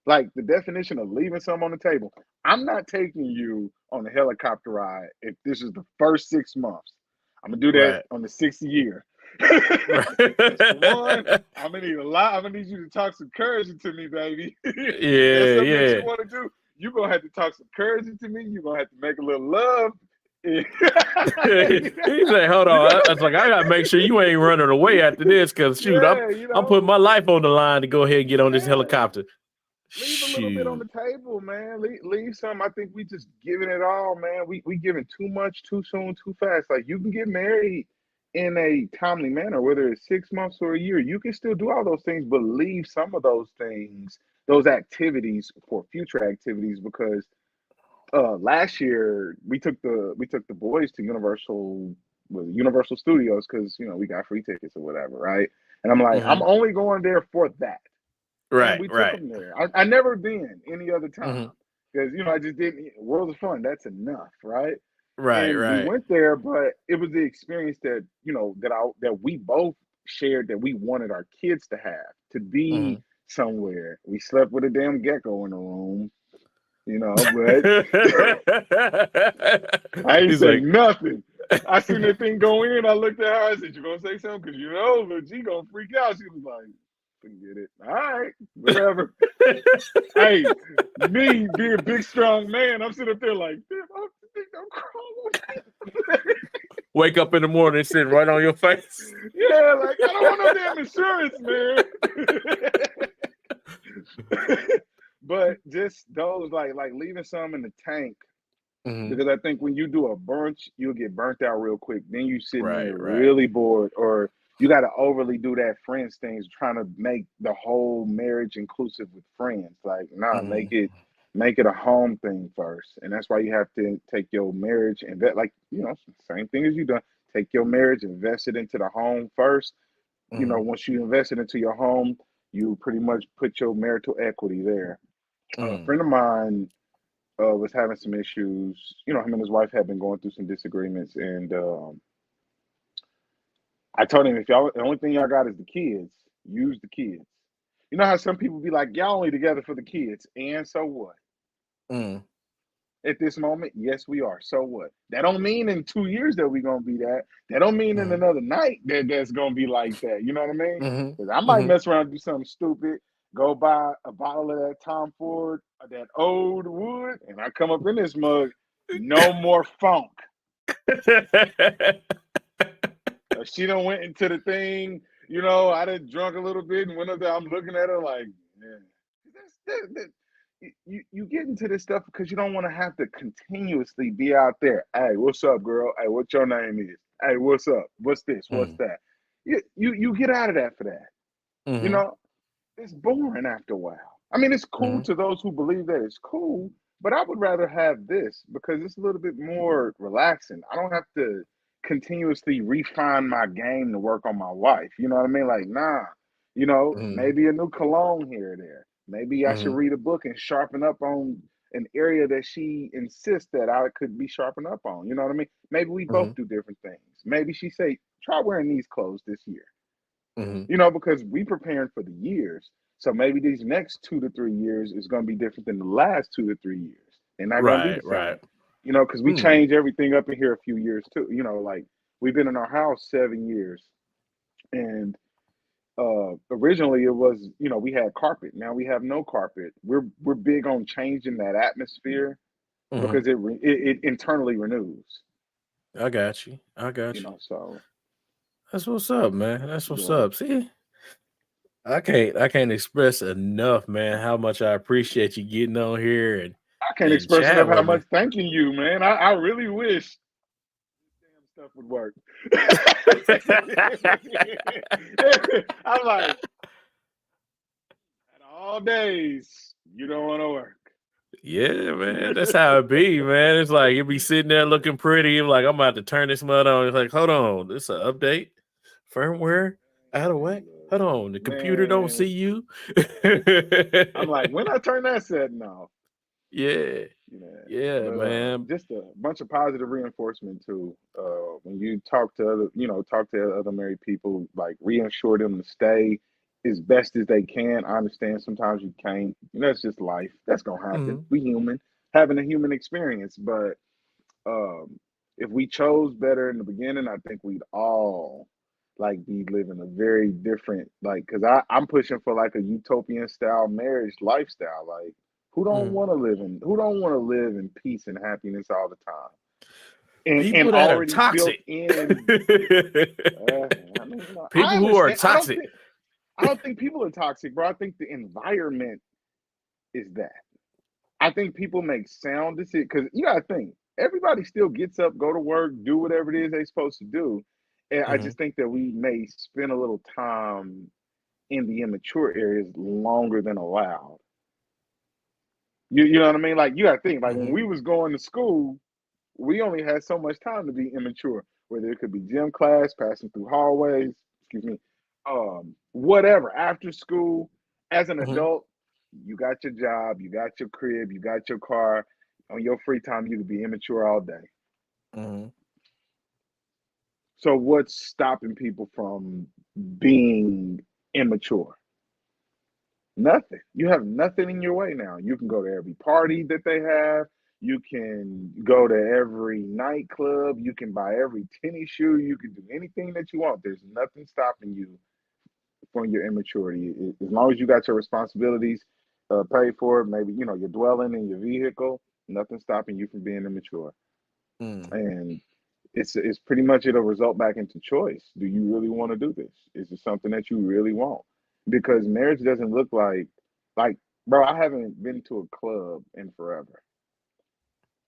Like the definition of leaving some on the table. I'm not taking you on a helicopter ride if this is the first 6 months. I'm gonna do that Right. on the 6th year. Because for one, Right. I'm gonna need a lot. I'm gonna need you to talk some courage into me, baby. If that's Yeah, something that you yeah. want to do, you're gonna have to talk some courage into me. You're gonna have to make a little love. He said, "Hold on." I was like, "I gotta make sure you ain't running away after this, because shoot, I'm Yeah, I'm putting my life on the line to go ahead and get on this yeah. helicopter." Leave a little bit on Shoot. the table, man. Leave some. I think we just giving it all, man. We giving too much, too soon, too fast. Like you can get married in a timely manner, whether it's 6 months or a year. You can still do all those things, but leave some of those things those activities for future activities because last year we took the boys to Universal Studios because we got free tickets or whatever, right? And I'm like, I'm Mhm. only going there for that. And Right, we took right. them there. I never been any other Mhm. time because I just didn't. World of Fun, that's enough, right? Right, And we right. went there, but it was the experience that that we both shared that we wanted our kids to have to be Mhm. somewhere. We slept with a damn gecko in the room, but I ain't He's say like nothing. I seen that thing go in. I looked at her. I said, "You gonna say something? Because little G gonna freak out." She was like, "Forget it. All right, whatever." Hey, me being a big strong man, I'm sitting up there like, "Damn, I think I'm crawling." wake up in the morning sitting right on your face. Yeah, like I don't want no damn insurance, man. But just those like leaving some in the tank Mhm. because I think when you do a bunch, you'll get burnt out real quick. Then you sitting Right, there right. really bored, or you got to overly do that friends things, trying to make the whole marriage inclusive with friends. Like, nah, make Mhm. it a home thing first, and that's why you have to take your marriage and that, like same thing as you done. Take your marriage, invest it into the home first. Mhm. Once you invest it into your home, you pretty much put your marital equity there. A Mhm. friend of mine was having some issues. Him and his wife had been going through some disagreements, and I told him, if y'all, the only thing y'all got is the kids, use the kids. You know how some people be like, y'all only together for the kids, and so what? Mhm. At this moment, yes, we are. So what? That don't mean in 2 years that we're gonna be that. That don't mean in Mhm. another night that's gonna be like that. You know what I mean? Mhm. Because I might Mhm. mess around and do something stupid, go buy a bottle of that Tom Ford, that old wood, and I come up in this mug, no more funk. She done went into the thing, I done drunk a little bit and went up there. I'm looking at her like, man, you get into this stuff because you don't want to have to continuously be out there. Hey, what's up, girl? Hey, what your name is? Hey, what's up? What's this? What's Mhm. that? You get out of that for that. You Mhm. know, it's boring after a while. I mean, it's cool Mhm. to those who believe that it's cool, but I would rather have this because it's a little bit more relaxing. I don't have to continuously refine my game to work on my wife. You know what I mean? Like, nah, Mhm. maybe a new cologne here or there. Maybe I should Mhm. read a book and sharpen up on an area that she insists that I could be sharpened up on. You know what I mean? Maybe we both Mhm. do different things. Maybe she say, try wearing these clothes this year, Mhm. because we preparing for the years. So maybe these next 2 to 3 years is going to be different than the last 2 to 3 years. They're not going to be Right, the right. same, because we Mm. change everything up in here a few years too. Like we've been in our house 7 years, and originally it was, we had carpet. Now we have no carpet. We're big on changing that atmosphere Mhm. because it internally renews. I got you. I got you. So That's what's up, man. That's what's yeah. up. See, I can't express enough, man, how much I appreciate you getting on here and I can't and express enough chatting how with me. much thanking you, man. I really wish damn stuff would work. I'm like, at all days, you don't want to work. Yeah, man. That's how it be, man. It's like it be sitting there looking pretty. I'm like, I'm about to turn this mud on. It's like, hold on, this an update. Firmware out of whack. Hold on, the computer don't see Man, you. I'm like, when I turn that setting off, Yeah, yeah. yeah, But man. just a bunch of positive reinforcement too. When you talk to other married people, like reassure them to stay as best as they can. I understand sometimes you can't. That's just life. That's gonna happen. Mhm, We human, having a human experience. But if we chose better in the beginning, I think we'd all like be living a very different because I'm pushing for like a utopian style marriage lifestyle. Like mhm. who don't want to live in peace and happiness all the time and People that are already built toxic. in. I mean, I People who are understand. toxic. I don't think people are toxic, bro. I think the environment is that. I think people make sound decisions because you gotta think everybody still gets up, go to work, do whatever it is they're supposed to do. And I Mhm, just think that we may spend a little time in the immature areas longer than allowed. You know what I mean? Like you gotta think, like when Mm-hmm. we was going to school, we only had so much time to be immature, whether it could be gym class, passing through hallways, excuse me, whatever, after school. As an Mm-hmm. adult, you got your job, you got your crib, you got your car. On your free time, you could be immature all day. Mm-hmm. So what's stopping people from being immature? Nothing. You have nothing in your way now. You can go to every party that they have. You can go to every nightclub. You can buy every tennis shoe. You can do anything that you want. There's nothing stopping you from your immaturity. As long as you got your responsibilities paid for, maybe you're dwelling in your vehicle. Nothing stopping you from being immature. Mm. And it's pretty much it'll result back into choice. Do you really want to do this? Is it something that you really want? Because marriage doesn't look like bro, I haven't been to a club in forever.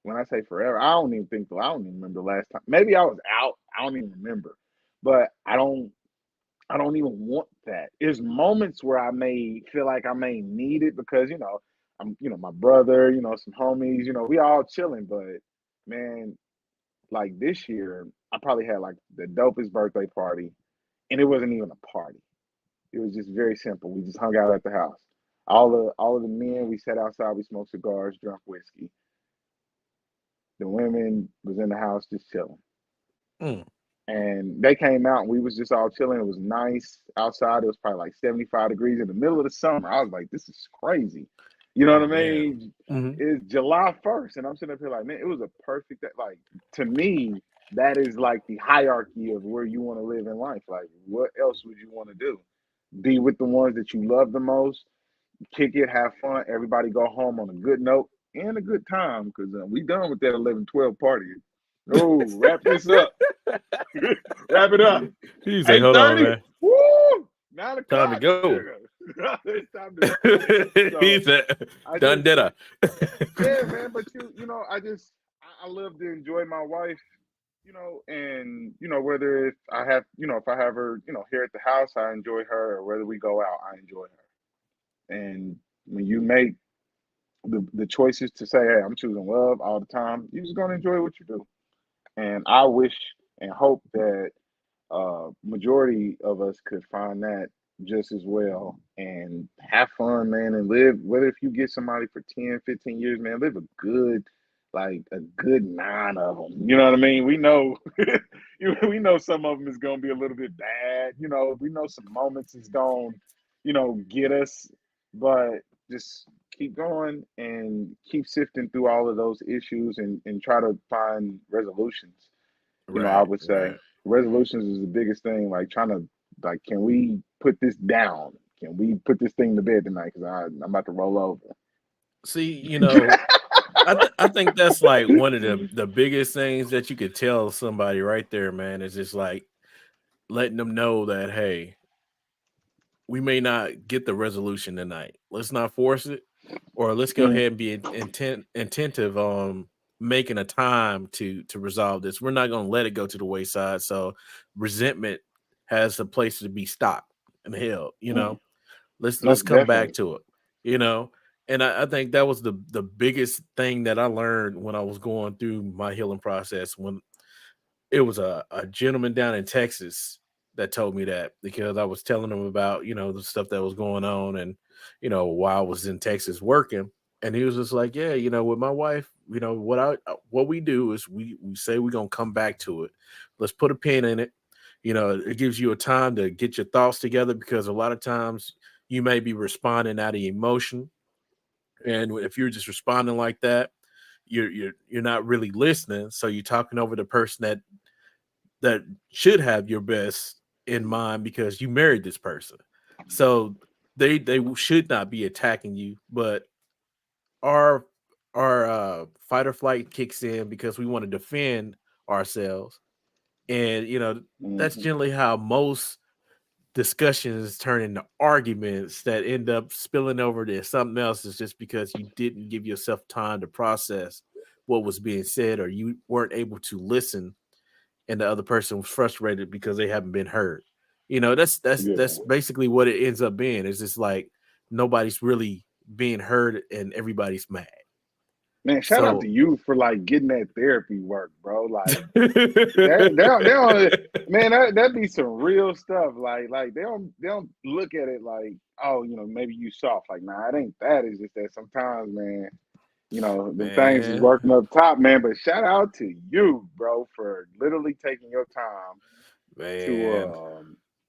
When I say forever, I don't even remember the last time. Maybe I was out. I don't even remember. But I don't even want that. There's moments where I may feel like I may need it because, I'm, my brother, some homies, we all chilling, but man, like this year, I probably had like the dopest birthday party, and it wasn't even a party. It was just very simple. We just hung out at the house. All of the men, we sat outside, we smoked cigars, drank whiskey. The women was in the house just chilling. Mm. And they came out and we was just all chilling. It was nice outside. It was probably like 75 degrees in the middle of the summer. I was like, this is crazy. You know Oh what I man. mean? Mm-hmm. It's July 1st. And I'm sitting up here like, man, it was a perfect, like, to me, that is like the hierarchy of where you want to live in life. Like, what else would you want to do? Be with the ones that you love the most, kick it, have fun, everybody go home on a good note and a good time because we done with that 11-12 party. Oh, wrap this up. Wrap it up. He's like, hold on, 8:30. man. Woo! Time to 9 o'clock. go. Nigga. It's time to go. He So said, I done just dinner. yeah, man. But I love to enjoy my wife, and whether if I have if I have her, here at the house, I enjoy her, or whether we go out, I enjoy her. And when you make the choices to say, hey, I'm choosing love all the time, you're just gonna enjoy what you do. And I wish and hope that majority of us could find that just as well and have fun, man, and live. Whether if you get somebody for 10, 15 years, man, live a good, like a good 9 of them. You know what I mean? We know, we know some of them is gonna be a little bit bad. We know some moments is gonna, get us, but just keep going and keep sifting through all of those issues and try to find resolutions. I Right, would say right. resolutions is the biggest thing. Like trying to like, can we put this down? Can we put this thing to bed tonight? Because I'm about to roll over. See, I think that's like one of the biggest things that you could tell somebody right there, man, is just like letting them know that hey, we may not get the resolution tonight. Let's not force it, or let's go Mhm. ahead and be intentive on making a time to resolve this. We're not going to let it go to the wayside. So resentment has a place to be stopped and held. Mm. Let's Most come back definitely. to it. You know, and I think that was the biggest thing that I learned when I was going through my healing process. When it was a gentleman down in Texas that told me that because I was telling him about, the stuff that was going on and, while I was in Texas working. And he was just like, yeah, with my wife, what we do is we say we're gonna come back to it. Let's put a pin in it. It gives you a time to get your thoughts together because a lot of times you may be responding out of emotion. And if you're just responding like that, you're not really listening. So you're talking over the person that should have your best in mind because you married this person. So they should not be attacking you, but our our fight or flight kicks in because we want to defend ourselves. And that's Hmm. generally how most discussions turn into arguments that end up spilling over to something else is just because you didn't give yourself time to process what was being said or you weren't able to listen and the other person was frustrated because they haven't been heard. That's Yeah. basically what it ends up being. It's just like nobody's really being heard and everybody's mad. Man, shout out to So you for like getting that therapy work, bro. Like they don't man, that be some real stuff. Like they don't look at it like, oh, maybe you soft. Like, nah, it ain't that. It's just that sometimes, man, the things is man, working up top, man. But shout out to you, bro, for literally taking your time to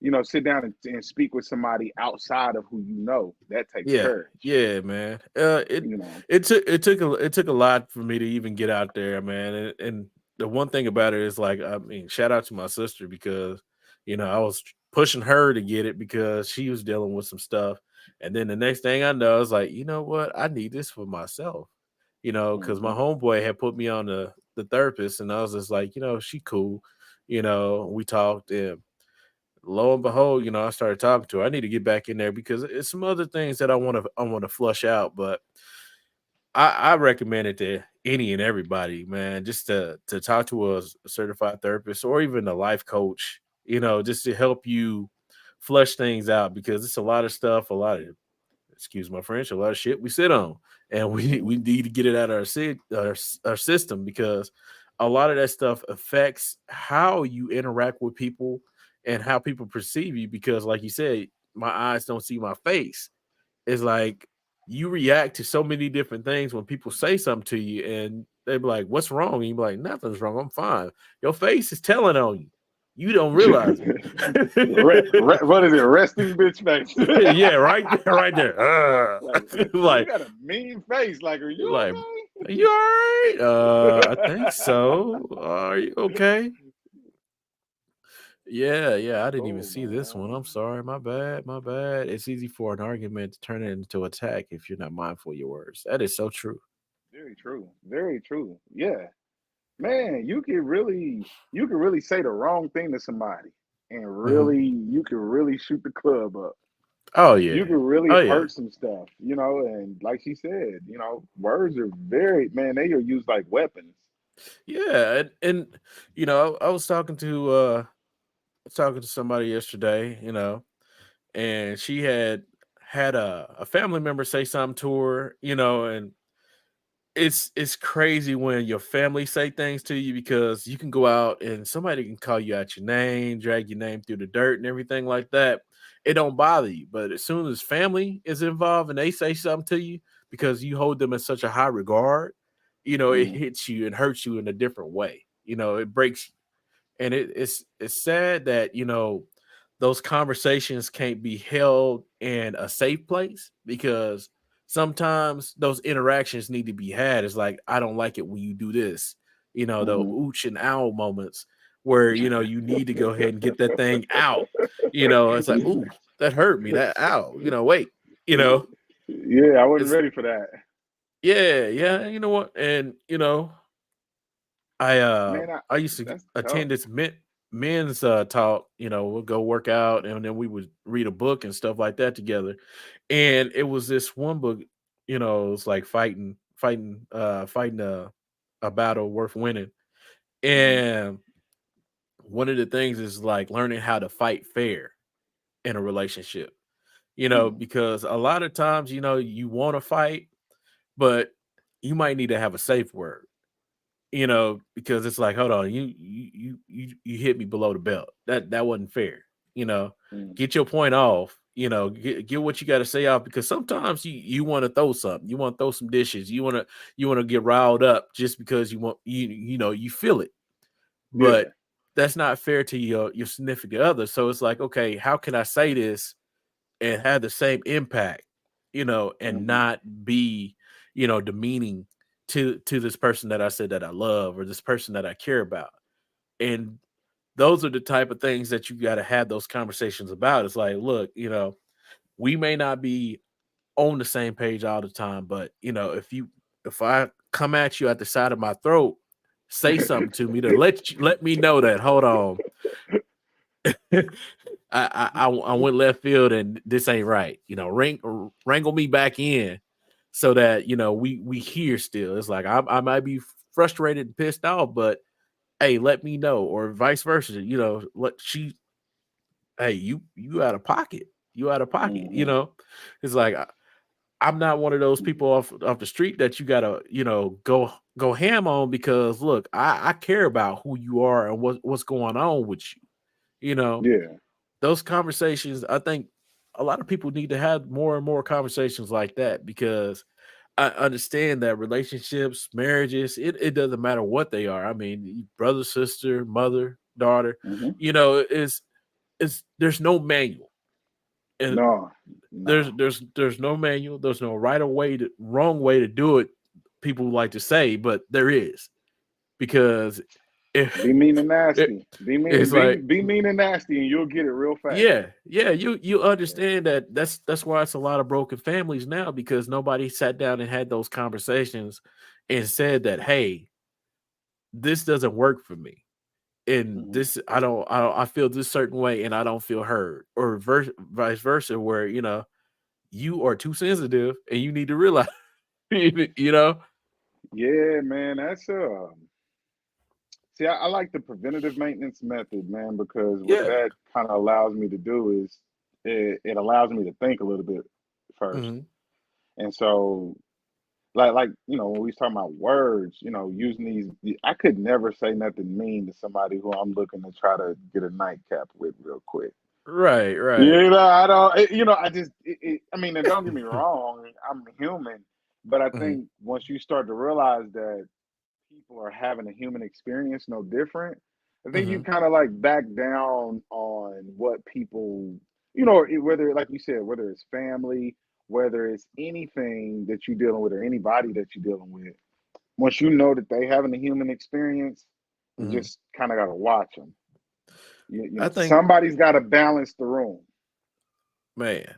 man. sit down and speak with somebody outside of who you know. That takes Yeah, courage, yeah, man. you know. It took a lot for me to even get out there, man. And the one thing about it is like, I mean, shout out to my sister because I was pushing her to get it because she was dealing with some stuff. And then the next thing I know, I was like, you know what? I need this for myself. Because my Hmm. homeboy had put me on the therapist, and I was just like, she cool. We talked, and lo and behold, I started talking to her. I need to get back in there because it's some other things that I want to flush out. But I recommend it to any and everybody, man, just to talk to a certified therapist or even a life coach, just to help you flush things out because it's a lot of stuff, a lot of excuse my French, a lot of shit we sit on, and we Hmm. we need to get it out of our system because a lot of that stuff affects how you interact with people and how people perceive you. Because, like you said, my eyes don't see my face. It's like you react to so many different things when people say something to you, and they be like, "What's wrong?" And you be like, "Nothing's wrong. I'm fine." Your face is telling on you. You don't realize it. What is it? Resting bitch face. Yeah, right there, right there. Like, you Like, got a mean face. Like, are you like, are you okay? all right? I think so. Are you okay? Yeah, yeah. I didn't even Cool, see this one. man. I'm sorry. My bad. My bad. It's easy for an argument to turn it into attack if you're not mindful of your words. That is so true. Very true. Very true. Yeah, man. You could really say the wrong thing to somebody, and Mhm. you could really shoot the club up. Oh You yeah. could really Oh yeah. hurt some stuff, and like she said, words are very, man, they are used like weapons. Yeah. And I was talking to somebody yesterday. And she had a family member say something to her. And it's crazy when your family say things to you because you can go out and somebody can call you out your name, drag your name through the dirt and everything like that. It don't bother you. But as soon as family is involved and they say something to you because you hold them in such a high regard, it Hmm. hits you and hurts you in a different way. It breaks you. And it's sad that, those conversations can't be held in a safe place because sometimes those interactions need to be had. It's like, I don't like it when you do this, the Hmm. ooch and owl moments where, you need to go ahead and get that thing out. It's like, ooh, that hurt me. That ow, wait, you know, Yeah, I wasn't it's ready for that, yeah, yeah, you know what? And man. I used to That's tough. attend this men's talk. We'll go work out and then we would read a book and stuff like that together. And it was this one book, it's like fighting a battle worth winning. Hmm. And one of the things is like learning how to fight fair in a relationship. Hmm. Because a lot of times, you want to fight, but you might need to have a safe word. Because it's like, hold on, you hit me below the belt. That wasn't fair. You know, Hmm. get your point off. Get what you got to say off because sometimes you want to throw something, you want to throw some dishes, you want to get riled up just because you feel it, but Yeah. that's not fair to your significant other. So it's like, okay, how can I say this and have the same impact, and Hmm. not be, demeaning to this person that I said that I love or this person that I care about. And those are the type of things that you got to have those conversations about. It's like, look, we may not be on the same page all the time, but if I come at you at the side of my throat, say something to me to let me know that hold on, I went left field and this ain't right. Wrangle me back in so that we hear still. It's like I might be frustrated and pissed off, but hey, let me know, or vice versa. Let she hey you out of pocket. You out of pocket. Hmm. It's like I'm not one of those people off the street that you gotta, go ham on because look, I care about who you are and what's going on with you. You know, Yeah. those conversations, I think a lot of people need to have more and more conversations like that because I understand that relationships, marriages, it doesn't matter what they are. I mean, brother, sister, mother, daughter, Hmm. is there's no manual. And No, no. there's no manual, there's no right or way to wrong way to do it, people like to say, but there is. Because Be if mean and it, nasty. Be it's mean. like Be mean and nasty, and you'll get it real fast. yeah, you Yeah. understand that that's why it's a lot of broken families now because nobody sat down and had those conversations and said that, hey, this doesn't work for me. And Hmm. this I feel this certain way and I don't feel heard. Or vice versa, where you are too sensitive and you need to realize, you know? Yeah, man. That's See, I like the preventative maintenance method, man, because what Yeah. that kind of allows me to do is it allows me to think a little bit first. Mhm. And so, when we was talking about words, using I could never say nothing mean to somebody who I'm looking to try to get a nightcap with real quick. Right, right. I don't, I just, I mean, and don't get me wrong, I'm human, but I Mhm, think once you start to realize that people are having a human experience no different, I think you mhm, kind of like back down on what people, whether, like you said, whether it's family, whether it's anything that you're dealing with or anybody that you're dealing with, once you know that they having a human experience, you mhm. just kind of got to watch them. I think, Somebody's got to balance the room. man,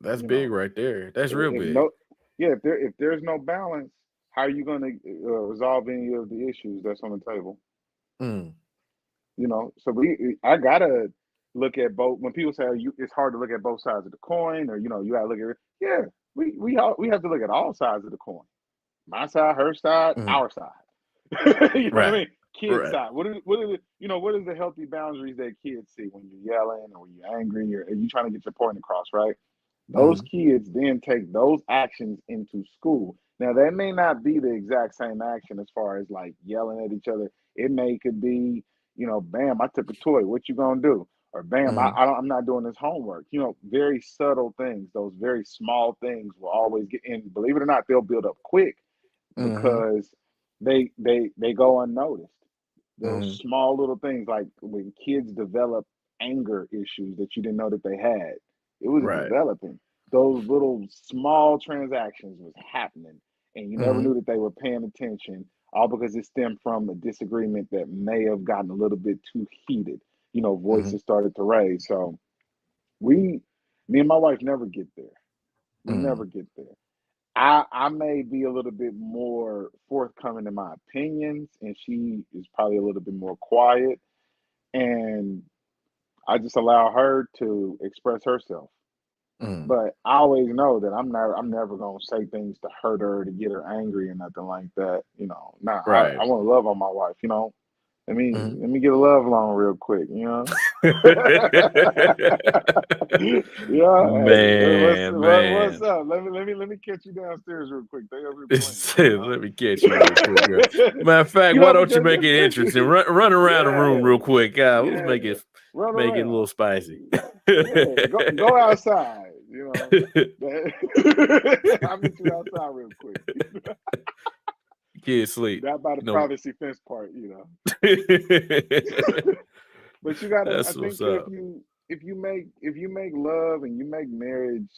that's You big know, right there. That's real if big. no, yeah, if there's no balance, how are you going to resolve any of the issues that's on the table? Mm, So I gotta look at both. When people say it's hard to look at both sides of the coin, or you gotta look at it. Yeah, we have to look at all sides of the coin. My side, her side, mhm. our side. You know what I Right, mean? Kids right. side. What is the healthy boundaries that kids see when you're yelling or when you're angry or you trying to get your point across, right? Those Mhm, kids then take those actions into school. Now that may not be the exact same action as far as like yelling at each other. Could be, bam, I took a toy. What you gonna do? Or bam, mhm, I'm not doing this homework. Very subtle things. Those very small things will always get in. Believe it or not, they'll build up quick mhm, because they go unnoticed. Those mhm. small little things, like when kids develop anger issues that you didn't know that they had, it was Right. developing. Those little small transactions was happening, and you never Mhm, knew that they were paying attention. All because it stemmed from a disagreement that may have gotten a little bit too heated. mhm, Voices started to raise. So we, me and my wife, never get there. We never mhm. get there. I may be a little bit more forthcoming in my opinions, and she is probably a little bit more quiet. And I just allow her to express herself. Mhm. But I always know that I'm never gonna say things to hurt her to get her angry or nothing like that. Nah, Right. I want to love on my wife. Let me Mhm. let me get a love loan real quick. Yeah, hey, Man, what's man. up? Let me catch you downstairs real quick. They over here It playing. says, let me catch you real quick, girl. Matter of fact, why don't you Because make it interesting? Run around the room yeah, reul quick. Let's yeah, run make it a little around. spicy. Yeah, go outside. I'll meet you outside real quick. Kids sleep. Not by the You know. privacy fence part. But you gotta. I That's think what's up. if you make love and you make marriage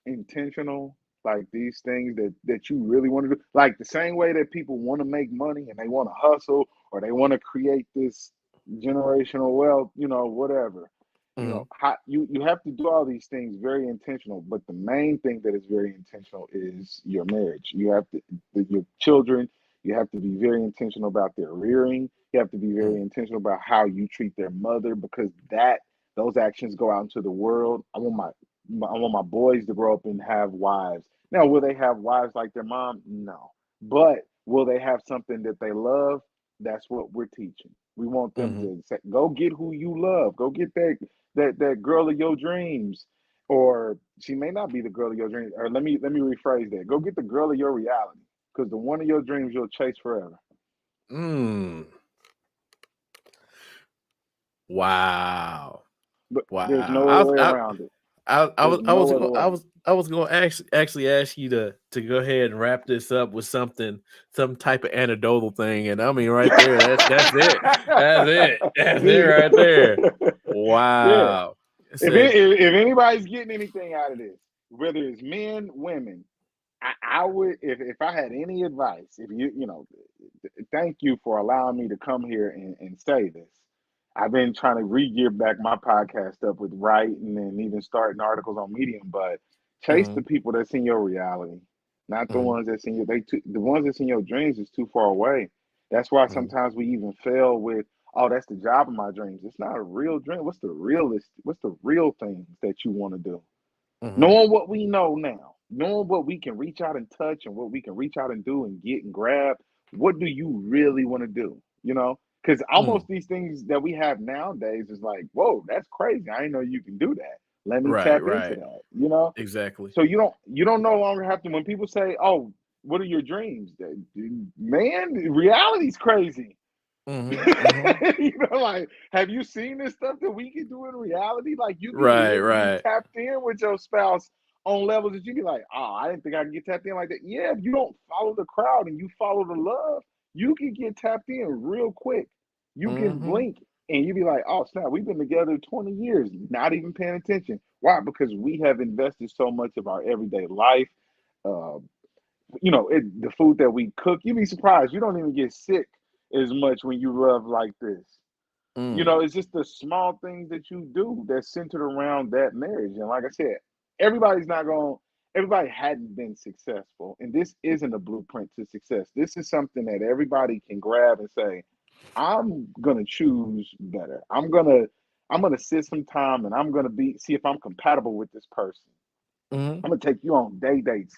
intentional, like these things that you really want to do, like the same way that people want to make money and they want to hustle or they want to create this generational wealth, whatever. Mhm, How you have to do all these things very intentional, but the main thing that is very intentional is your marriage. You have to your children, you have to be very intentional about their rearing. You have to be very mhm, intentional about how you treat their mother because that those actions go out into the world. I want my boys to grow up and have wives. Now, will they have wives like their mom? No. But will they have something that they love? That's what we're teaching. We want them mhm, to say, go get who you love. Go get that girl of your dreams. or she may not be the girl of your dreams. Or let me rephrase that. Go get the girl of your reality, because the one of your dreams you'll chase forever. Mm. Wow. But there's Wow. no other way around it. There's no other way. I was going to actually ask you to go ahead and wrap this up with some type of anecdotal thing, and I mean right there, that's it. That's it right there. Yeah. Wow. It If, says, if anybody's getting anything out of this, whether it's men, women, I would, if I had any advice, if thank you for allowing me to come here and say this. I've been trying to re-gear back my podcast up with writing and even starting articles on Medium, but chase the mhm, people that's in your reality, not the mhm, ones that's in the ones that's in your dreams is too far away. That's why mhm, sometimes we even fail with, oh, that's the job of my dreams. It's not a real dream. What's the real things that you want to do? mhm, Knowing what we know now, knowing what we can reach out and touch and what we can reach out and do and get and grab, what do you really want to do? Because almost mhm. these things that we have nowadays is like, whoa, that's crazy. I didn't know you can do that. Let me Right, tap into right. that. Exactly. So you don't no longer have to, when people say, oh, what are your dreams? Man, reality's crazy. Mhm, mhm. Like, have you seen this stuff that we can do in reality? Like, you can Right, literally get right. tapped in with your spouse on levels that you be like, oh, I didn't think I could get tapped in like that. Yeah, if you don't follow the crowd and you follow the love, you can get tapped in real quick. You can Mhm, blink and you be like, oh, snap, we've been together 20 years, not even paying attention. Why? Because we have invested so much of our everyday life. Uh, the food that we cook, you'd be surprised. You don't even get sick as much when you love like this. mm, It's just the small things that you do that's centered around that marriage. And like I said, everybody's not going, everybody hadn't been successful. And this isn't a blueprint to success. This is something that everybody can grab and say, I'm gonna choose better. I'm gonna sit some time and I'm gonna see if I'm compatible with this person. mhm, I'm gonna take you on day dates.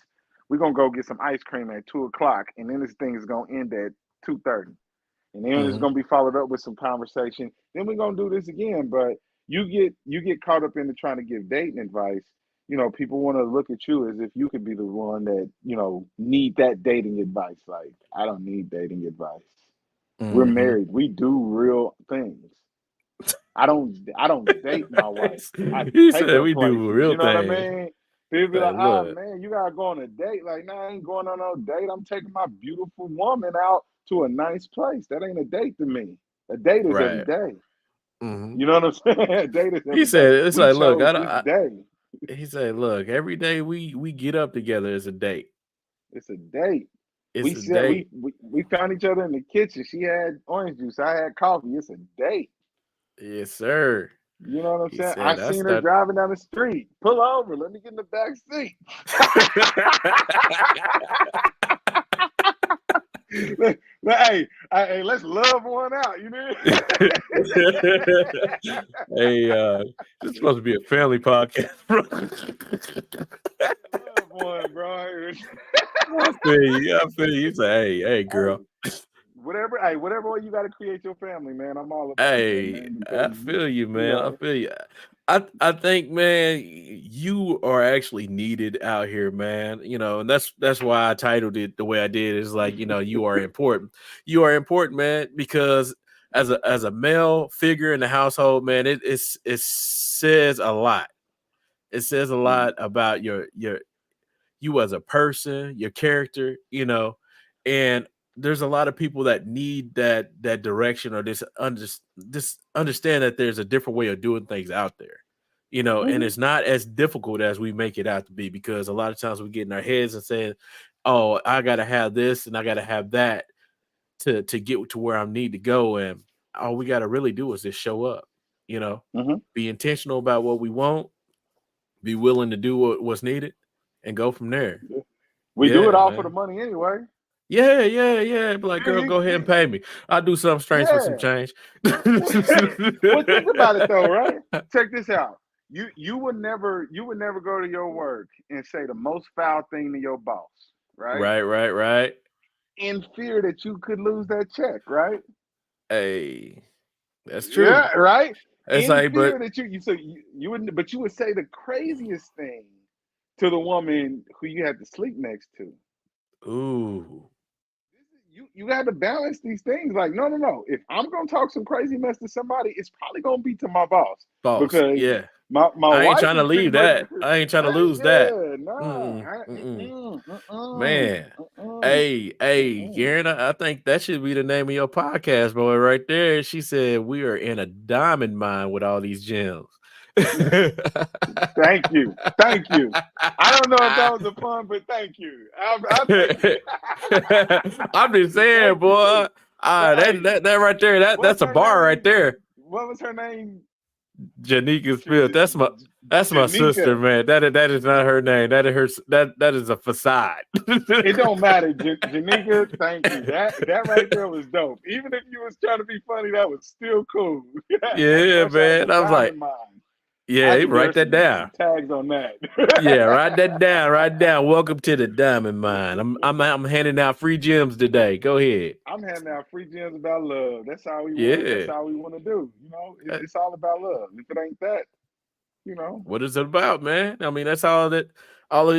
We're gonna go get some ice cream at 2 o'clock, and then this thing is gonna end at 2:30. And then it's mhm, gonna be followed up with some conversation. Then we're gonna do this again. But you get caught up into trying to give dating advice. People want to look at you as if you could be the one that, need that dating advice. Like, I don't need dating advice. We're mhm. married. We do real things. I don't date my wife. I He take said her we do places. real You know what I things. mean? People be Say, like, oh look, man, you gotta go on a date. Like, nah, I ain't going on no date. I'm taking my beautiful woman out to a nice place. That ain't a date to me. A date is every right. day. Mhm. You know what I'm saying? A date is He every day. said, it's We like, look, chose I, don't- this day. he said, look, every day we get up together is a date. It's a date. It's We a said date. we found each other in the kitchen. She had orange juice. I had coffee. It's a date. Yes, sir. You know what I'm He saying? I said, that's seen her that. driving down the street. Pull over. Let me get in the back seat. Hey, let's love one out. You know? Hey, this is supposed to be a family podcast, bro. Love one, bro. I feel you. I feel you. You say, hey, girl. Hey, whatever way you got to create your family, man. I'm all about that, Hey, man. Because I feel you, you man. I know, feel you. I think, man, you are actually needed out here, man. And that's why I titled it the way I did. Is like, you are important. You are important, man, because as a male figure in the household, man, it says a lot. It says a lot about your you as a person, your character, and there's a lot of people that need that direction or this understand that there's a different way of doing things out there. And mhm. it's not as difficult as we make it out to be because a lot of times we get in our heads and saying, "Oh, I got to have this and I got to have that to get to where I need to go." And all we got to really do is just show up, you know, Mhm. be intentional about what we want, be willing to do what's needed, and go from there. Yeah. We do it Yeah, all for the man. money anyway. Yeah, yeah, yeah. Be like, Yeah, girl, go ahead and pay me. I'll do something strange for some yeah. change. Well, think about it though, right? Check this out. You would never go to your work and say the most foul thing to your boss, right? Right, right, right. In fear that you could lose that check, right? Hey, that's true. Yeah, right. It's in like, fear but that you wouldn't, but you would say the craziest thing to the woman who you had to sleep next to. ooh, You got to balance these things. Like, no, no, no. If I'm gonna talk some crazy mess to somebody, it's probably gonna be to my boss boss, because yeah. my I ain't wife trying to is pretty leave much that. I ain't trying to lose that. yeah, nah, Mm-mm, mm-mm. mm-mm, mm-mm, Man, mm-mm, hey, mm-mm. Garen, I think that should be the name of your podcast, boy, right there. She said we are in a diamond mine with all these gems. Thank you, thank you. I don't know if that was a pun, but thank you. I'll take it. I'm just saying, Thank you. boy. Hey, That right there, what's that's a her bar right name? there. What was her name? Janika J- Smith. That's my sister, Janika. man. That is not her name. That is a facade. It don't matter, Janika. Thank you. That right there was dope. Even if you was trying to be funny, that was still cool. Yeah, Fresh out the man. I was like, diamond mine. I yeah, have to get her write that some down. tags on that. Yeah, write that down. Write down. Welcome to the diamond mine. I'm handing out free gems today. Go ahead. I'm handing out free gems about love. That's how we want. That's Yeah. how we want to do. Uh, It's all about love. If it ain't that, you know. What is it about, man? I mean, that's all it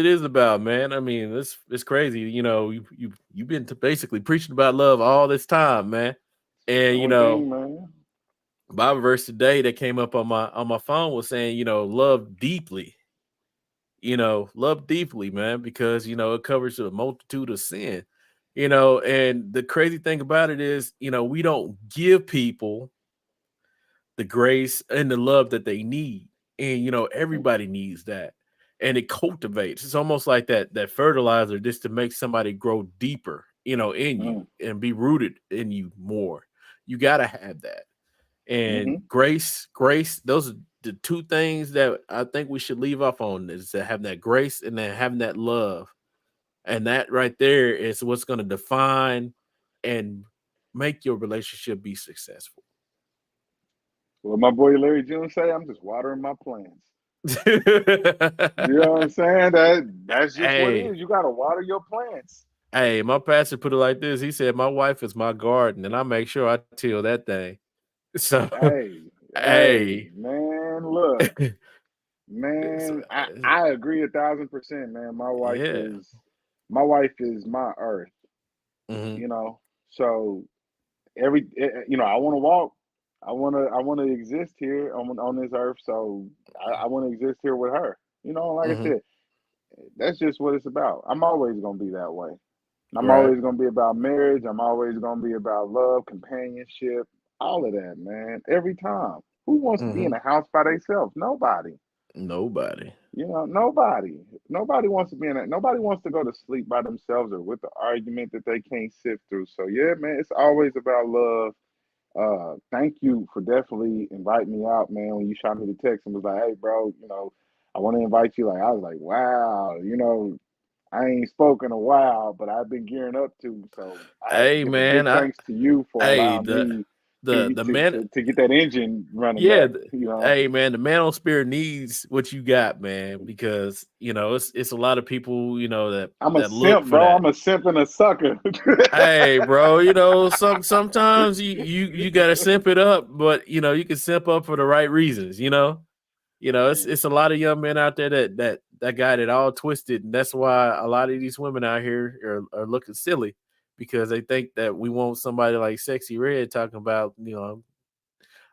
is about, man. I mean, it's crazy. You've been basically preaching about love all this time, man. And Only thing, man. Bible verse today that came up on my phone was saying, love deeply. Love deeply, man, because it covers a multitude of sin. And the crazy thing about it is, we don't give people the grace and the love that they need. And everybody needs that. And it cultivates. It's almost like that fertilizer just to make somebody grow deeper, in you Mm, and be rooted in you more. You gotta have that. And mm-hmm. grace, those are the two things that I think we should leave off on is to have that grace and then having that love. And that right there is what's going to define and make your relationship be successful. What my boy Larry June say, I'm just watering my plants. You know what I'm saying? That's just what it Hey, is. You gotta water your plants. hey, my pastor put it like this. He said, my wife is my garden, and I make sure I till that thing. So, Hey, hey, hey, man, look, so, man, I agree 1,000%, man. yeah. My wife is my earth, Hmm. you know. So I want to walk. I want to exist here on this earth. So I want to exist here with her. Like I Hmm. said, that's just what it's about. I'm always gonna be that way. I'm Right. always gonna be about marriage. I'm always gonna be about love, companionship, all of that, man. Every time. Who wants to be in Hmm. a house by themselves? Nobody. Nobody. Nobody. Nobody wants to be in it. Nobody wants to go to sleep by themselves or with the argument that they can't sift through. So yeah, man, it's always about love. Thank you for definitely inviting me out, man. When you shot me the text and was like, "Hey, bro, I want to invite you." Like I was like, "Wow, I ain't spoken in a while, but I've been gearing up to." So I Hey, give a man. big thanks to you for Hey, allowing me the to the to man. to, to get that engine running Yeah, back. hey man, the man on spirit needs what you got, man, because it's a lot of people, that I'm a that look simp, for bro. that. I'm a simp and a sucker. Hey, bro, sometimes you gotta simp it up, but you can simp up for the right reasons. It's Man, a lot of young men out there that got it all twisted, and that's why a lot of these women out here are looking silly because they think that we want somebody like Sexy Red talking about,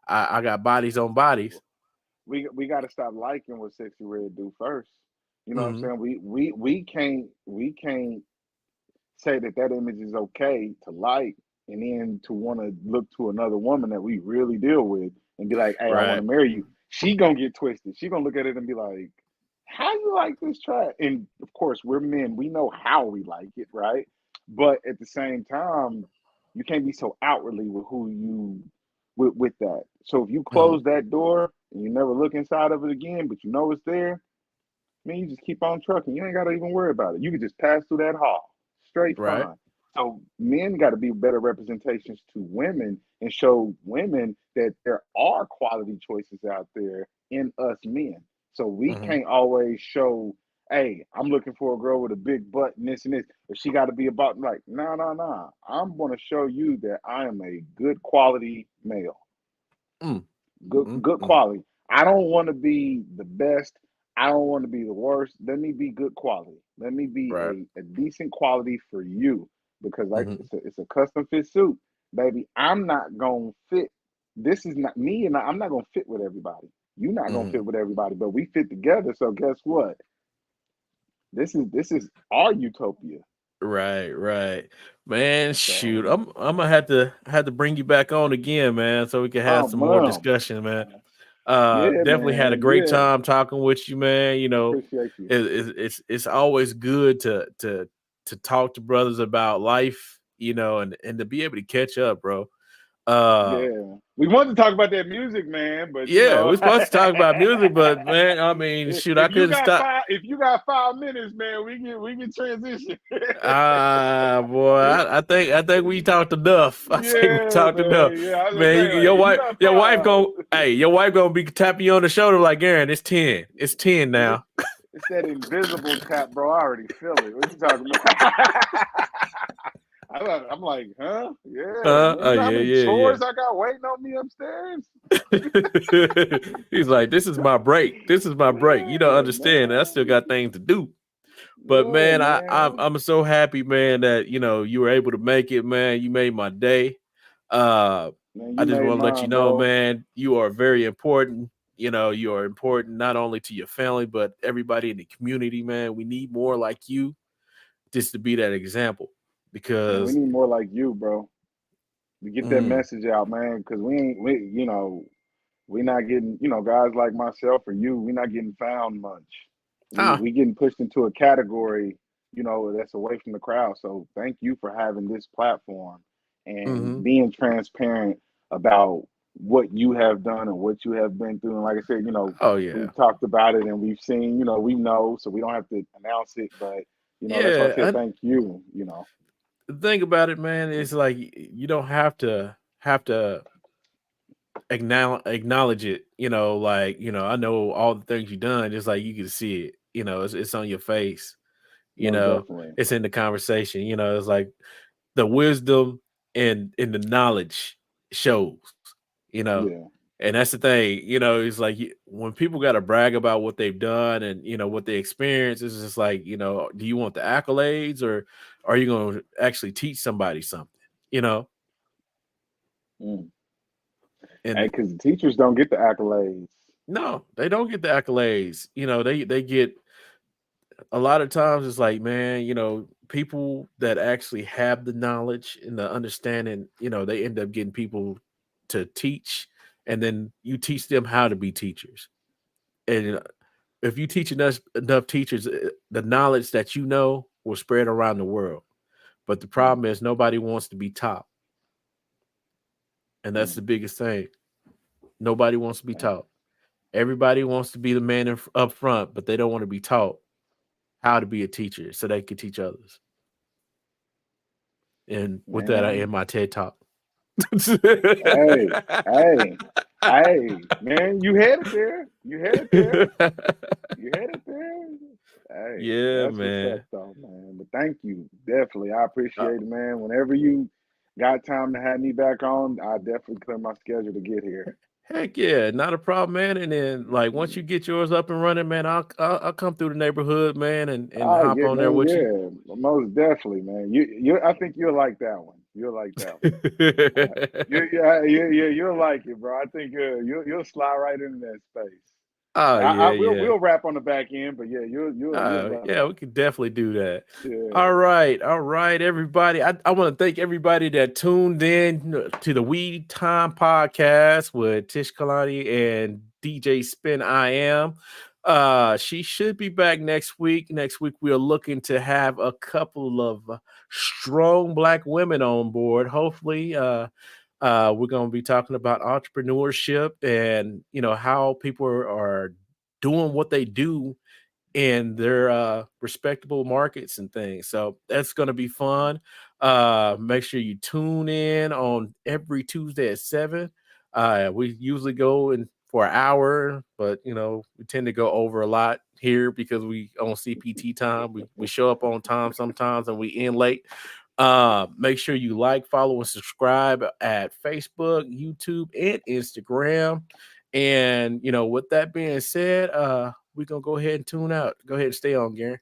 I got bodies on bodies. we got to stop liking what Sexy Red do first. You know what I'm Hmm. saying? We can't say that image is okay to like, and then to want to look to another woman that we really deal with and be like, "Hey, I want Right. to marry you." She gonna get twisted. She gonna look at it and be like, "How you like this track?" And of course, we're men. We know how we like it, right? But at the same time, you can't be so outwardly with who you with that. So if you Mhm. close that door and you never look inside of it again, but you know it's there, man, you just keep on trucking. You ain't got to even worry about it. You can just pass through that hall straight Right. fine. So men got to be better representations to women and show women that there are quality choices out there in us men. So we Mhm. can't always show, hey, I'm looking for a girl with a big butt and this and this. Or she got to be about like, no, no, no. I'm going to show you that I am a good quality male. Mm. Good Mm-mm. quality. I don't want to be the best. I don't want to be the worst. Let me be good quality. Let me be Right. a decent quality for you because like Mm-hmm. it's a custom fit suit, baby. I'm not gonna fit. This is not me, and I'm not gonna fit with everybody. You're not gonna Mm-hmm. fit with everybody, but we fit together. So guess what? This is our utopia. Right, right. Man, shoot. So I'm gonna have to bring you back on again, man, so we can have oh some more man, discussion, man. yeah, Definitely had a man, great yeah. time talking with you, man. Appreciate you. It's always good to talk to brothers about life, and to be able to catch up, bro. Uh Yeah, we wanted to talk about that music, man, but yeah, we're supposed to talk about music, but man, I mean, shoot, I couldn't stop. if you got 5 minutes, man, we can transition. Ah, boy, I think we talked enough. I think we Yeah, talked enough, man. Yeah, I was man. gonna say like Your if you wife, got your wife five, gonna, hey, your wife gonna be tapping you on the shoulder like, Aaron, it's 10, it's 10 it's now. it's that invisible tap, bro. I already feel it. What you talking about? I'm like, huh? Yeah, man. You know how Yeah, many yeah, yeah. chores I got waiting on me upstairs? He's like, this is my break. This is my break. You don't Yeah, understand. I still man. got things to do. But Yeah, man, man. I'm so happy, man, that you were able to make it, man. You made my day. Uh, Man, I you just made want to let you mine, know, bro. man, you are very important. You are important not only to your family, but everybody in the community, man. We need more like you just to be that example. Man, we Because need more like you, bro. To get that mm, message out, man. Because we not getting, guys like myself or you, we not getting found much. We ah, we getting pushed into a category, that's away from the crowd. So thank you for having this platform and mm-hmm. being transparent about what you have done and what you have been through. And like I said, Oh yeah, we've talked about it and we've seen, we know, so we don't have to announce it. But that's why I yeah. said thank you. The thing about it, man, is like you don't have to acknowledge it. Like I know all the things you've done, just like you can see it. It's on your face. You Most know, definitely. it's in the conversation. It's like the wisdom and the knowledge shows. You know, Yeah. and that's the thing. It's like when people got to brag about what they've done and what they experience. It's just like do you want the accolades or are you going to actually teach somebody something? You know, Mm. Hey, and because the teachers don't get the accolades. no, they don't get the accolades. They get a lot of times. It's like, man, people that actually have the knowledge and the understanding. They end up getting people to teach, and then you teach them how to be teachers. And if you teach enough teachers, the knowledge that will spread around the world. But the Mm, problem is nobody wants to be taught, and that's mm, the biggest thing. Nobody wants to be man, taught. Everybody wants to be the man up front, but they don't want to be taught how to be a teacher so they can teach others. And with that, I end man. my TED talk. Hey, hey, hey, man, you headed there. You headed there. You headed there. Hey, Yeah, that's what's up, man. though, man. But thank you, definitely. I Uh, appreciate it, man. Whenever you got time to have me back on, I definitely clear my schedule to get here. Heck yeah, not a problem, man. And then, like, once you get yours up and running, man, I'll come through the neighborhood, man, and Oh hop yeah, on there man, with you. yeah, most definitely, man. I think you'll like that one. You'll like that one. You'll like it, bro. I think you'll slide right into that space. Oh yeah, yeah. We'll wrap on the back end, but yeah, you'll love Yeah, it. we could definitely do that. Yeah. All right, everybody. I want to thank everybody that tuned in to the Weed Time podcast with Tish Kalani and DJ Spin I Am. She should be back next week. Next week, we are looking to have a couple of strong black women on board. Hopefully, we're going to be talking about entrepreneurship and how people are doing what they do in their respectable markets and things. So that's going to be fun. Make sure you tune in on every Tuesday at 7. We usually go in for an hour, but we tend to go over a lot here because we on CPT time. We show up on time sometimes and we end late. Make sure you like, follow, and subscribe at Facebook, YouTube, and Instagram. And with that being said, we're gonna go ahead and tune out. Go ahead and stay on, Gary.